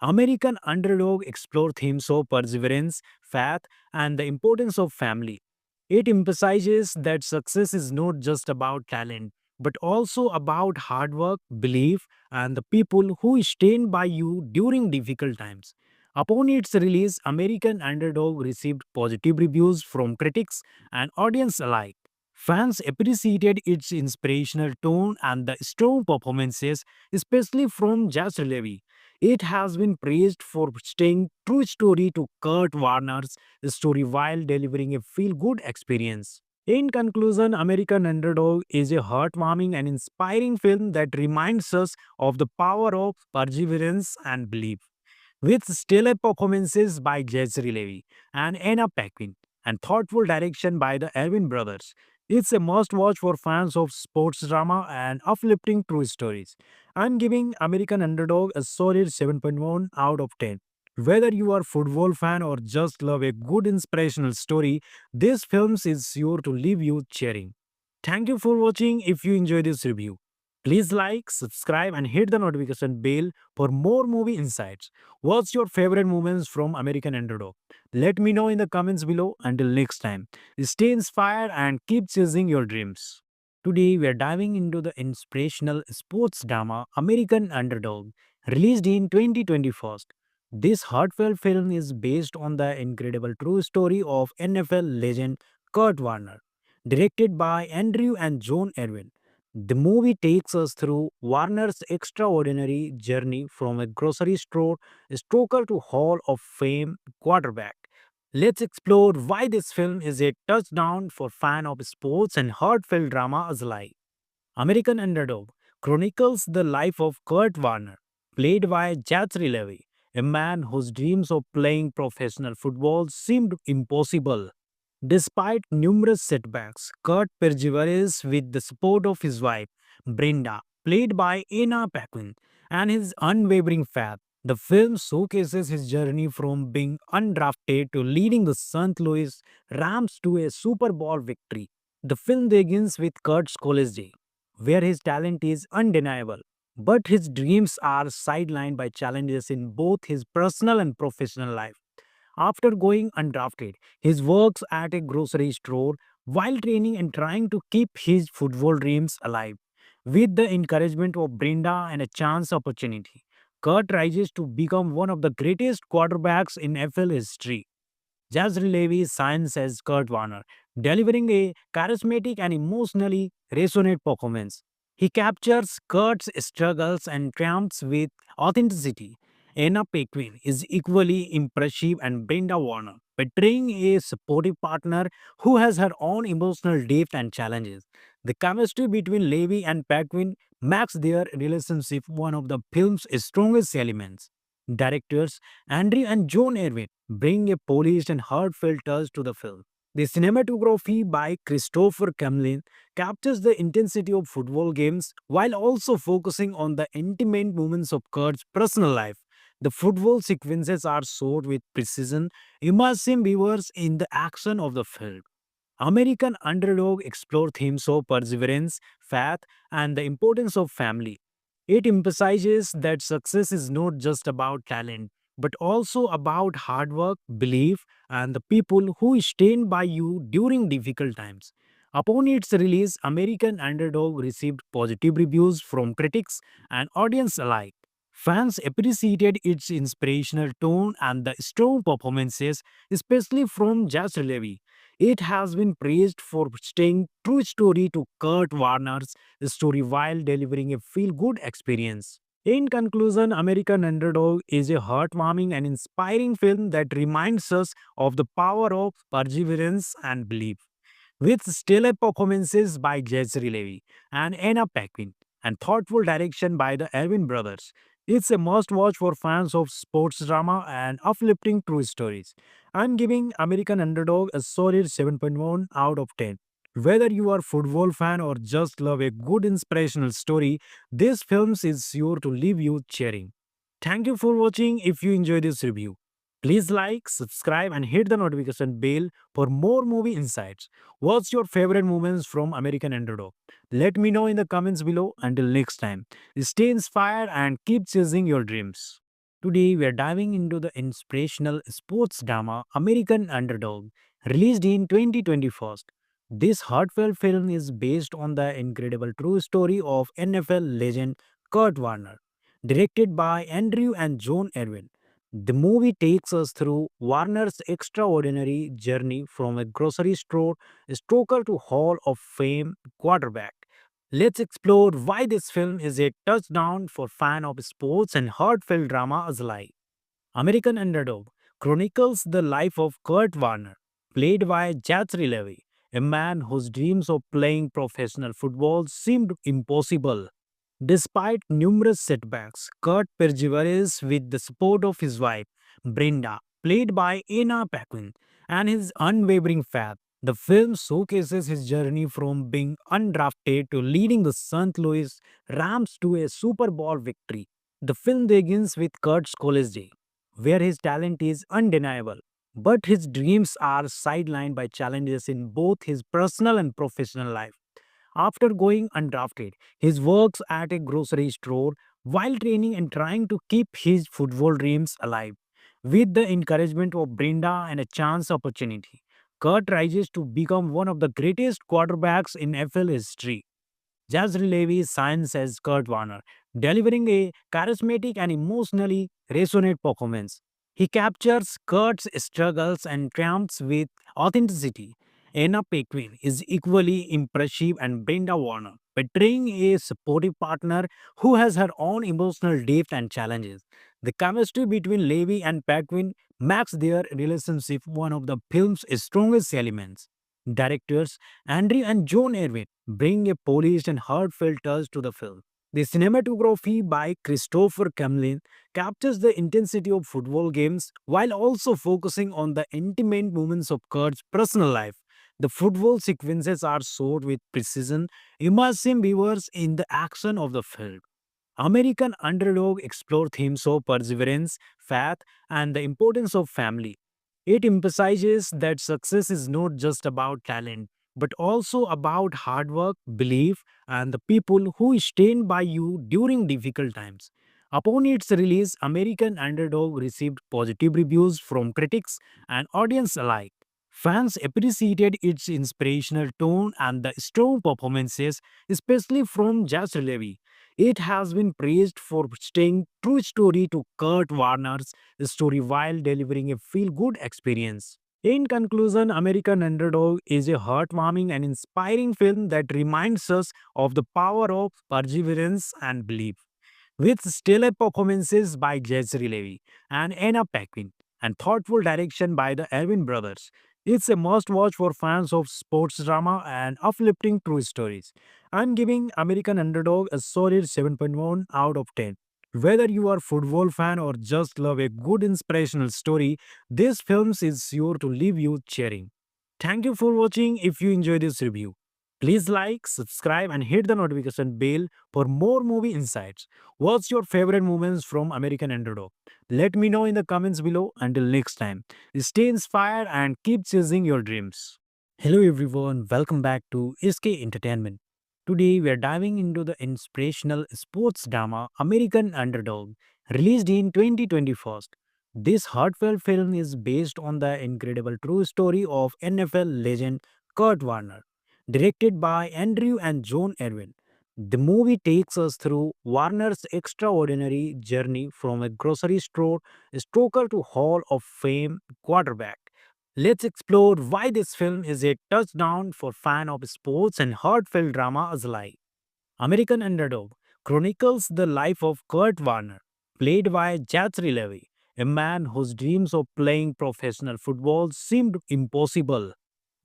American Underdog explore themes of perseverance, faith, and the importance of family. It emphasizes that success is not just about talent, but also about hard work, belief, and the people who stand by you during difficult times. Upon its release, American Underdog received positive reviews from critics and audience alike. Fans appreciated its inspirational tone and the strong performances, especially from Jazz Levy. It has been praised for staying true story to Kurt Warner's story while delivering a feel-good experience. In conclusion, American Underdog is a heartwarming and inspiring film that reminds us of the power of perseverance and belief. With stellar performances by Jesse Levy and Anna Paquin and thoughtful direction by the Erwin brothers, it's a must watch for fans of sports drama and uplifting true stories. I'm giving American Underdog a solid 7.1 out of 10. Whether you are a football fan or just love a good inspirational story, this film is sure to leave you cheering. Thank you for watching. If you enjoyed this review, please like, subscribe, and hit the notification bell for more movie insights. What's your favorite moments from American Underdog? Let me know in the comments below. Until next time, stay inspired and keep chasing your dreams. Today, we are diving into the inspirational sports drama American Underdog, released in 2021. This heartfelt film is based on the incredible true story of NFL legend Kurt Warner, directed by Andrew and John Erwin. The movie takes us through Warner's extraordinary journey from a grocery store stoker to Hall of Fame quarterback. Let's explore why this film is a touchdown for fans of sports and heartfelt drama alike. American Underdog chronicles the life of Kurt Warner, played by Zachary Levi, a man whose dreams of playing professional football seemed impossible. Despite numerous setbacks, Kurt perseveres with the support of his wife, Brenda, played by Anna Paquin, and his unwavering faith. The film showcases his journey from being undrafted to leading the St. Louis Rams to a Super Bowl victory. The film begins with Kurt's college day, where his talent is undeniable, but his dreams are sidelined by challenges in both his personal and professional life. After going undrafted, he works at a grocery store while training and trying to keep his football dreams alive. With the encouragement of Brenda and a chance opportunity, Kurt rises to become one of the greatest quarterbacks in NFL history. Jazz Levy shines as Kurt Warner, delivering a charismatic and emotionally resonant performance. He captures Kurt's struggles and triumphs with authenticity. Anna Paquin is equally impressive and Brenda Warner, portraying a supportive partner who has her own emotional depth and challenges. The chemistry between Levy and Paquin makes their relationship one of the film's strongest elements. Directors Andrew and John Erwin bring a polished and heartfelt touch to the film. The cinematography by Christopher Camlin captures the intensity of football games while also focusing on the intimate moments of Kurt's personal life. The football sequences are shot with precision, immersing viewers in the action of the film. American Underdog explore themes of perseverance, faith, and the importance of family. It emphasizes that success is not just about talent, but also about hard work, belief, and the people who stand by you during difficult times. Upon its release, American Underdog received positive reviews from critics and audience alike. Fans appreciated its inspirational tone and the strong performances, especially from Jazz Levy. It has been praised for staying true story to Kurt Warner's story while delivering a feel-good experience. In conclusion, American Underdog is a heartwarming and inspiring film that reminds us of the power of perseverance and belief. With stellar performances by Jesse Levy and Anna Paquin and thoughtful direction by the Erwin brothers. It's a must watch for fans of sports drama and uplifting true stories. I'm giving American Underdog a solid 7.1 out of 10. Whether you are a football fan or just love a good inspirational story, this film is sure to leave you cheering. Thank you for watching. If you enjoyed this review, please like, subscribe, and hit the notification bell for more movie insights. What's your favorite moments from American Underdog? Let me know in the comments below. Until next time, stay inspired and keep chasing your dreams. Today, we are diving into the inspirational sports drama American Underdog, released in 2021. This heartfelt film is based on the incredible true story of NFL legend Kurt Warner, directed by Andrew and John Erwin. The movie takes us through Warner's extraordinary journey from a grocery store stoker to Hall of Fame quarterback. Let's explore why this film is a touchdown for fans of sports and heartfelt drama alike. American Underdog chronicles the life of Kurt Warner, played by Zachary Levi, a man whose dreams of playing professional football seemed impossible. Despite numerous setbacks, Kurt perseveres with the support of his wife, Brenda, played by Anna Paquin, and his unwavering faith. The film showcases his journey from being undrafted to leading the St. Louis Rams to a Super Bowl victory. The film begins with Kurt's college day, where his talent is undeniable, but his dreams are sidelined by challenges in both his personal and professional life. After going undrafted, he works at a grocery store while training and trying to keep his football dreams alive. With the encouragement of Brenda and a chance opportunity, Kurt rises to become one of the greatest quarterbacks in NFL history. Jazz Levy shines as Kurt Warner, delivering a charismatic and emotionally resonant performance. He captures Kurt's struggles and triumphs with authenticity. Anna Paquin is equally impressive and Brenda Warner, portraying a supportive partner who has her own emotional depth and challenges. The chemistry between Levy and Paquin makes their relationship one of the film's strongest elements. Directors Andrew and John Erwin bring a polished and heartfelt touch to the film. The cinematography by Christopher Camlin captures the intensity of football games while also focusing on the intimate moments of Kurt's personal life. The football sequences are shot with precision, immersing viewers in the action of the film. American Underdog explore themes of perseverance, faith, and the importance of family. It emphasizes that success is not just about talent, but also about hard work, belief, and the people who stand by you during difficult times. Upon its release, American Underdog received positive reviews from critics and audience alike. Fans appreciated its inspirational tone and the strong performances, especially from Jazz Levy. It has been praised for staying true story to Kurt Warner's story while delivering a feel-good experience. In conclusion, American Underdog is a heartwarming and inspiring film that reminds us of the power of perseverance and belief. With stellar performances by Jesse Levy and Anna Paquin and thoughtful direction by the Erwin brothers. It's a must watch for fans of sports drama and uplifting true stories. I'm giving American Underdog a solid 7.1 out of 10. Whether you are a football fan or just love a good inspirational story, this film is sure to leave you cheering. Thank you for watching. If you enjoyed this review, please like, subscribe, and hit the notification bell for more movie insights. What's your favorite moments from American Underdog? Let me know in the comments below. Until next time, stay inspired and keep chasing your dreams. Hello everyone, welcome back to SK Entertainment. Today we are diving into the inspirational sports drama American Underdog, released in 2021. This heartfelt film is based on the incredible true story of NFL legend Kurt Warner, directed by Andrew and John Erwin. The movie takes us through Warner's extraordinary journey from a grocery store stoker to Hall of Fame quarterback. Let's explore why this film is a touchdown for fans of sports and heartfelt drama alike. American Underdog chronicles the life of Kurt Warner, played by Zachary Levi, a man whose dreams of playing professional football seemed impossible.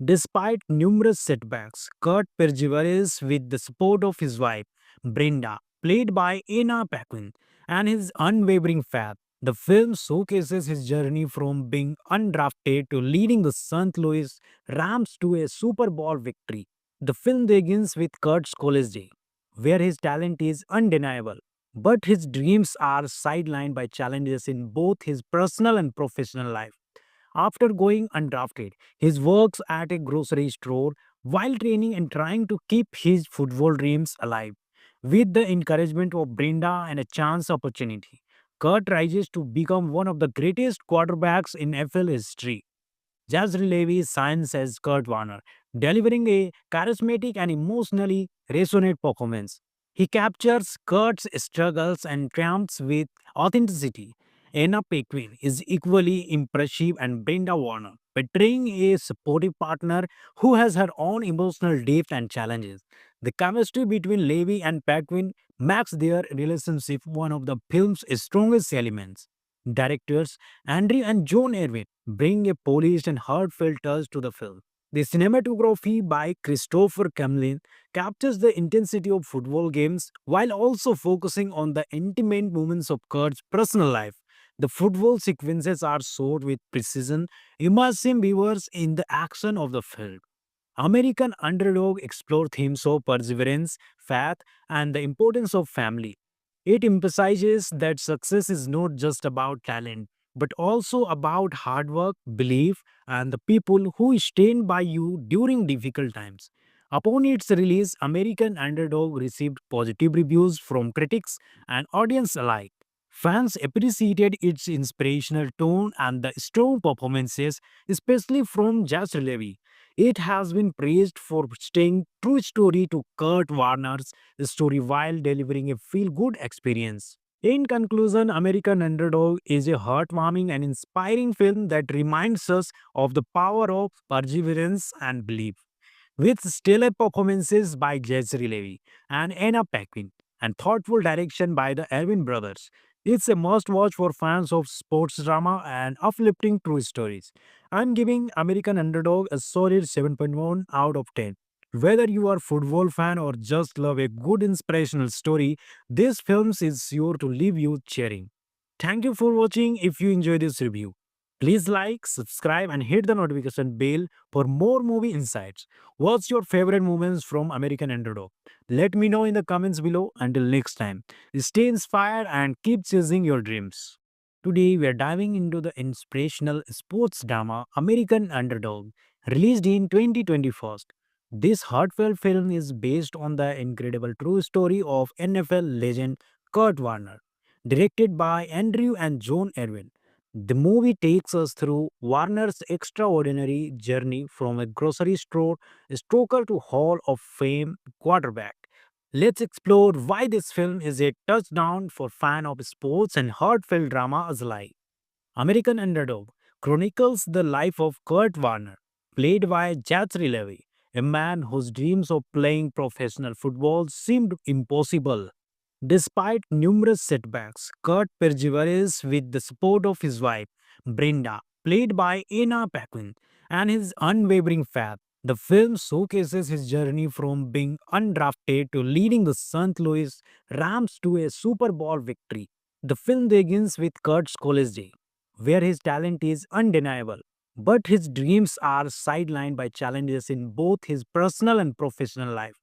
Despite numerous setbacks, Kurt perseveres with the support of his wife, Brenda, played by Anna Paquin, and his unwavering faith. The film showcases his journey from being undrafted to leading the St. Louis Rams to a Super Bowl victory. The film begins with Kurt's college day, where his talent is undeniable, but his dreams are sidelined by challenges in both his personal and professional life. After going undrafted, he works at a grocery store while training and trying to keep his football dreams alive. With the encouragement of Brenda and a chance opportunity, Kurt rises to become one of the greatest quarterbacks in NFL history. Jazz Levy shines as Kurt Warner, delivering a charismatic and emotionally resonant performance. He captures Kurt's struggles and triumphs with authenticity. Anna Paquin is equally impressive and Brenda Warner, portraying a supportive partner who has her own emotional depth and challenges. The chemistry between Levy and Paquin makes their relationship one of the film's strongest elements. Directors Andrew and John Erwin bring a polished and heartfelt touch to the film. The cinematography by Christopher Camlin captures the intensity of football games while also focusing on the intimate moments of Kurt's personal life. The football sequences are shot with precision, immersing viewers in the action of the film. American Underdog explore themes of perseverance, faith, and the importance of family. It emphasizes that success is not just about talent, but also about hard work, belief, and the people who stand by you during difficult times. Upon its release, American Underdog received positive reviews from critics and audience alike. Fans appreciated its inspirational tone and the strong performances, especially from Josh Levy. It has been praised for staying true story to Kurt Warner's story while delivering a feel-good experience. In conclusion, American Underdog is a heartwarming and inspiring film that reminds us of the power of perseverance and belief. With stellar performances by Jesse Levy and Anna Paquin and thoughtful direction by the Erwin brothers, it's a must watch for fans of sports drama and uplifting true stories. I'm giving American Underdog a solid 7.1 out of 10. Whether you are a football fan or just love a good inspirational story, this film is sure to leave you cheering. Thank you for watching. If you enjoyed this review, please like, subscribe, and hit the notification bell for more movie insights. What's your favorite moments from American Underdog? Let me know in the comments below. Until next time, stay inspired and keep chasing your dreams. Today, we are diving into the inspirational sports drama American Underdog, released in 2021. This heartfelt film is based on the incredible true story of NFL legend Kurt Warner, directed by Andrew and John Erwin. The movie takes us through Warner's extraordinary journey from a grocery store stoker to Hall of Fame quarterback. Let's explore why this film is a touchdown for fans of sports and heartfelt drama alike. American Underdog chronicles the life of Kurt Warner, played by Zachary Levi, a man whose dreams of playing professional football seemed impossible. Despite numerous setbacks, Kurt perseveres with the support of his wife, Brenda, played by Anna Paquin, and his unwavering faith. The film showcases his journey from being undrafted to leading the St. Louis Rams to a Super Bowl victory. The film begins with Kurt's college day, where his talent is undeniable, but his dreams are sidelined by challenges in both his personal and professional life.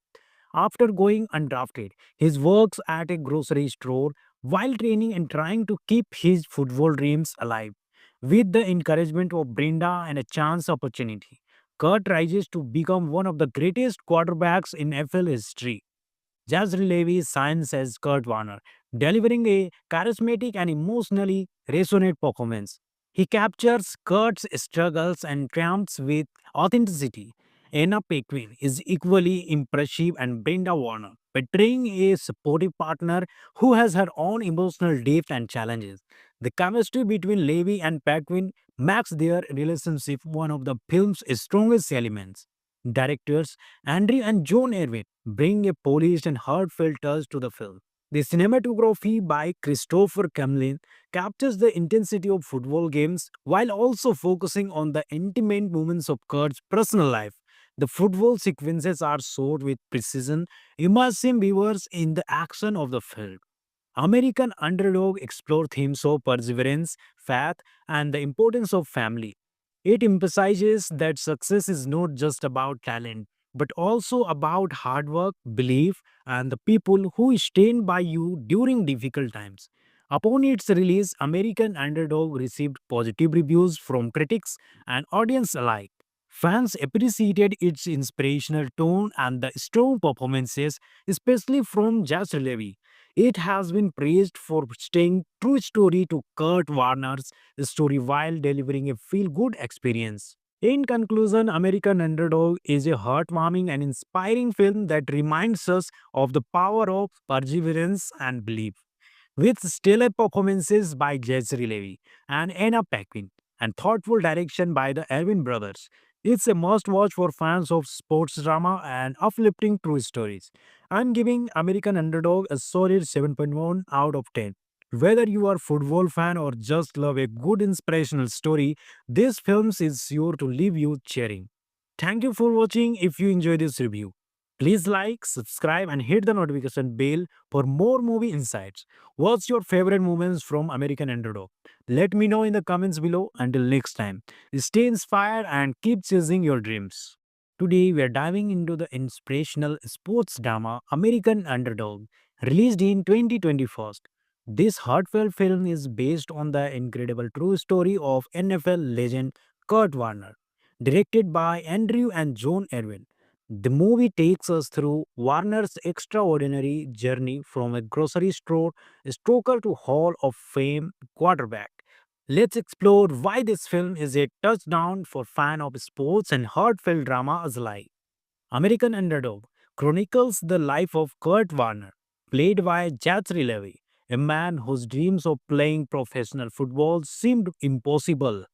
After going undrafted, he works at a grocery store while training and trying to keep his football dreams alive. With the encouragement of Brenda and a chance opportunity, Kurt rises to become one of the greatest quarterbacks in NFL history. Jazz Levy shines as Kurt Warner, delivering a charismatic and emotionally resonant performance. He captures Kurt's struggles and triumphs with authenticity. Anna Paquin is equally impressive and Brenda Warner, portraying a supportive partner who has her own emotional depth and challenges. The chemistry between Levy and Paquin makes their relationship one of the film's strongest elements. Directors Andrew and John Erwin bring a polished and heartfelt touch to the film. The cinematography by Christopher Camlin captures the intensity of football games while also focusing on the intimate moments of Kurt's personal life. The football sequences are shot with precision, immersing viewers in the action of the film. American Underdog explore themes of perseverance, faith, and the importance of family. It emphasizes that success is not just about talent, but also about hard work, belief, and the people who stand by you during difficult times. Upon its release, American Underdog received positive reviews from critics and audience alike. Fans appreciated its inspirational tone and the strong performances, especially from Jazz Levy. It has been praised for staying true story to Kurt Warner's story while delivering a feel-good experience. In conclusion, American Underdog is a heartwarming and inspiring film that reminds us of the power of perseverance and belief. With stellar performances by Jezreel Levy and Anna Paquin and thoughtful direction by the Erwin brothers, it's a must watch for fans of sports drama and uplifting true stories. I'm giving American Underdog a solid 7.1 out of 10. Whether you are a football fan or just love a good inspirational story, this film is sure to leave you cheering. Thank you for watching. If you enjoyed this review, please like, subscribe, and hit the notification bell for more movie insights. What's your favorite moments from American Underdog? Let me know in the comments below. Until next time, stay inspired and keep chasing your dreams. Today, we are diving into the inspirational sports drama American Underdog, released in 2021. This heartfelt film is based on the incredible true story of NFL legend Kurt Warner, directed by Andrew and John Erwin. The movie takes us through Warner's extraordinary journey from a grocery store stoker to Hall of Fame quarterback. Let's explore why this film is a touchdown for fans of sports and heartfelt drama alike. American Underdog chronicles the life of Kurt Warner, played by Zachary Levi, a man whose dreams of playing professional football seemed impossible.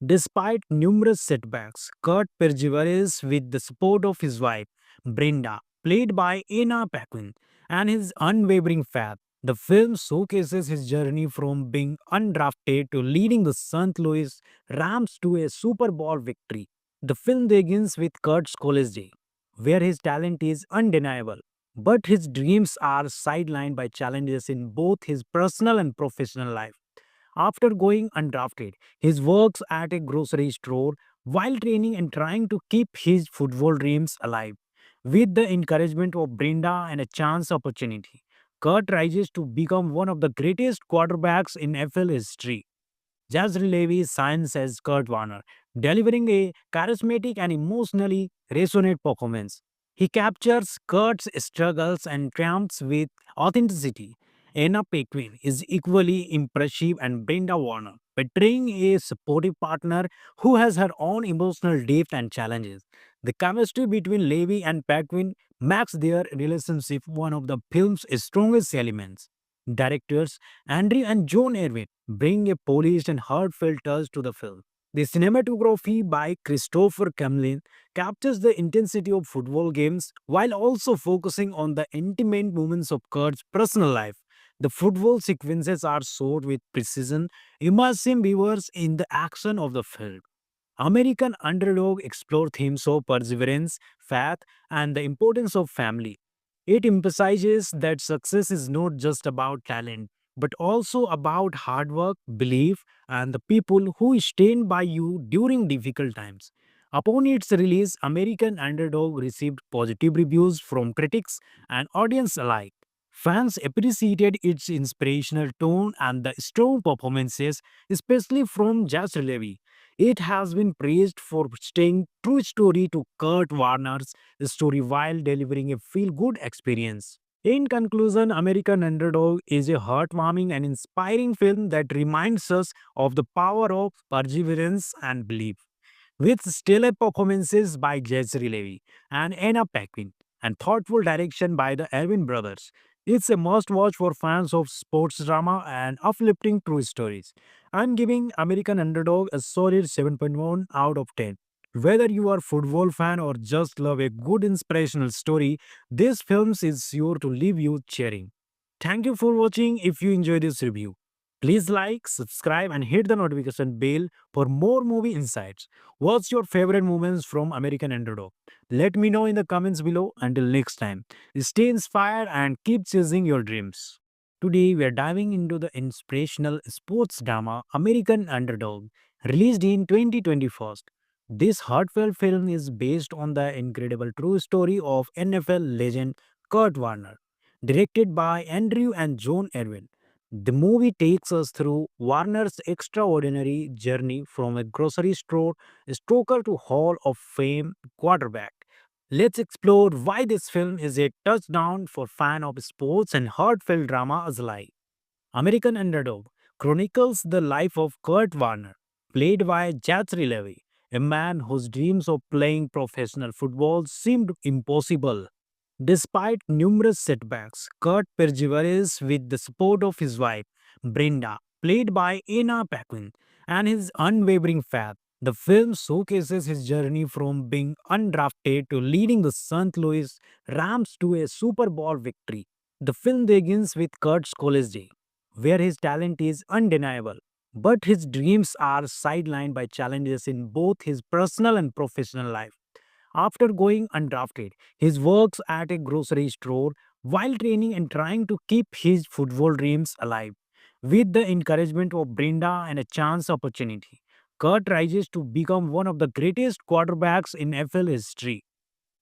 Despite numerous setbacks, Kurt perseveres with the support of his wife, Brenda, played by Anna Paquin, and his unwavering faith. The film showcases his journey from being undrafted to leading the St. Louis Rams to a Super Bowl victory. The film begins with Kurt's college day, where his talent is undeniable, but his dreams are sidelined by challenges in both his personal and professional life. After going undrafted, he works at a grocery store while training and trying to keep his football dreams alive. With the encouragement of Brenda and a chance opportunity, Kurt rises to become one of the greatest quarterbacks in NFL history. Jazz Levy shines as Kurt Warner, delivering a charismatic and emotionally resonant performance. He captures Kurt's struggles and triumphs with authenticity. Anna Paquin is equally impressive and Brenda Warner, portraying a supportive partner who has her own emotional depth and challenges. The chemistry between Levy and Paquin makes their relationship one of the film's strongest elements. Directors Andrew and John Erwin bring a polished and heartfelt touch to the film. The cinematography by Christopher Camlin captures the intensity of football games while also focusing on the intimate moments of Kurt's personal life. The football sequences are shot with precision, immersing viewers in the action of the film. American Underdog explore themes of perseverance, faith, and the importance of family. It emphasizes that success is not just about talent, but also about hard work, belief, and the people who stand by you during difficult times. Upon its release, American Underdog received positive reviews from critics and audience alike. Fans appreciated its inspirational tone and the strong performances, especially from Jazz Levy. It has been praised for staying true story to Kurt Warner's story while delivering a feel-good experience. In conclusion, American Underdog is a heartwarming and inspiring film that reminds us of the power of perseverance and belief. with stellar performances by Jezri Levy and Anna Paquin and thoughtful direction by the Erwin brothers. It's a must watch for fans of sports drama and uplifting true stories. I'm giving American Underdog a solid 7.1 out of 10. Whether you are a football fan or just love a good inspirational story, this film is sure to leave you cheering. Thank you for watching. If you enjoyed this review, please like, subscribe, and hit the notification bell for more movie insights. What's your favorite moments from American Underdog? Let me know in the comments below. Until next time, stay inspired and keep chasing your dreams. Today, we are diving into the inspirational sports drama American Underdog, released in 2021. This heartfelt film is based on the incredible true story of NFL legend Kurt Warner, directed by Andrew and John Erwin. The movie takes us through Warner's extraordinary journey from a grocery store stoker to Hall of Fame quarterback. Let's explore why this film is a touchdown for fans of sports and heartfelt drama alike. American Underdog chronicles the life of Kurt Warner, played by Zachary Levi, a man whose dreams of playing professional football seemed impossible. Despite numerous setbacks, Kurt perseveres with the support of his wife, Brenda, played by Anna Paquin, and his unwavering faith. The film showcases his journey from being undrafted to leading the St. Louis Rams to a Super Bowl victory. The film begins with Kurt's college day, where his talent is undeniable, but his dreams are sidelined by challenges in both his personal and professional life. After going undrafted, he works at a grocery store while training and trying to keep his football dreams alive. With the encouragement of Brenda and a chance opportunity, Kurt rises to become one of the greatest quarterbacks in NFL history.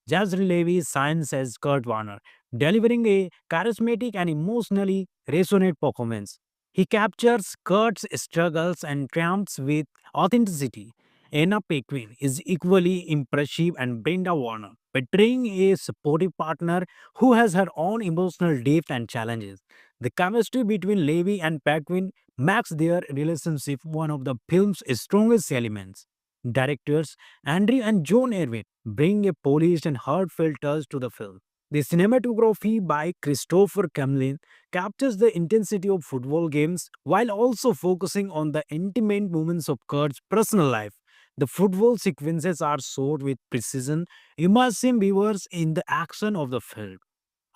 Jazz Levy shines as Kurt Warner, delivering a charismatic and emotionally resonant performance. He captures Kurt's struggles and triumphs with authenticity. Anna Paquin is equally impressive and Brenda Warner, portraying a supportive partner who has her own emotional depth and challenges. The chemistry between Levy and Paquin makes their relationship one of the film's strongest elements. Directors Andrew and John Erwin bring a polished and heartfelt touch to the film. The cinematography by Christopher Camlin captures the intensity of football games while also focusing on the intimate moments of Kurt's personal life. The football sequences are shot with precision, immersing viewers in the action of the film.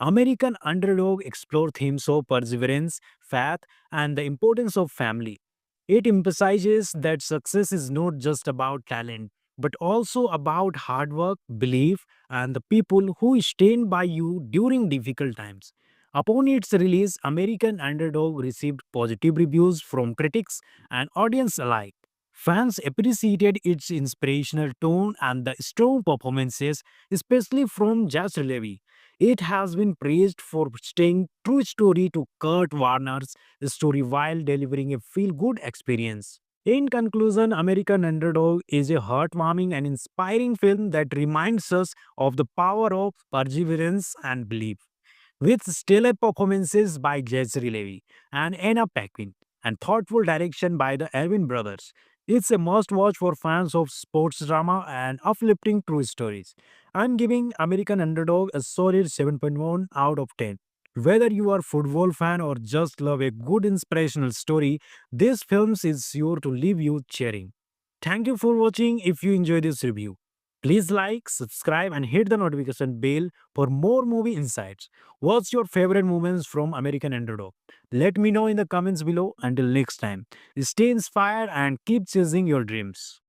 American Underdog explore themes of perseverance, faith, and the importance of family. It emphasizes that success is not just about talent, but also about hard work, belief, and the people who stand by you during difficult times. Upon its release, American Underdog received positive reviews from critics and audience alike. Fans appreciated its inspirational tone and the strong performances, especially from Jazz Levy. It has been praised for staying true story to Kurt Warner's story while delivering a feel-good experience. In conclusion, American Underdog is a heartwarming and inspiring film that reminds us of the power of perseverance and belief. With stellar performances by Jezri Levy and Anna Paquin and thoughtful direction by the Erwin brothers, it's a must watch for fans of sports drama and uplifting true stories. I'm giving American Underdog a solid 7.1 out of 10. Whether you are a football fan or just love a good inspirational story, this film is sure to leave you cheering. Thank you for watching. If you enjoyed this review, please like, subscribe, and hit the notification bell for more movie insights. What's your favorite moments from American Underdog? Let me know in the comments below. Until next time, stay inspired and keep chasing your dreams.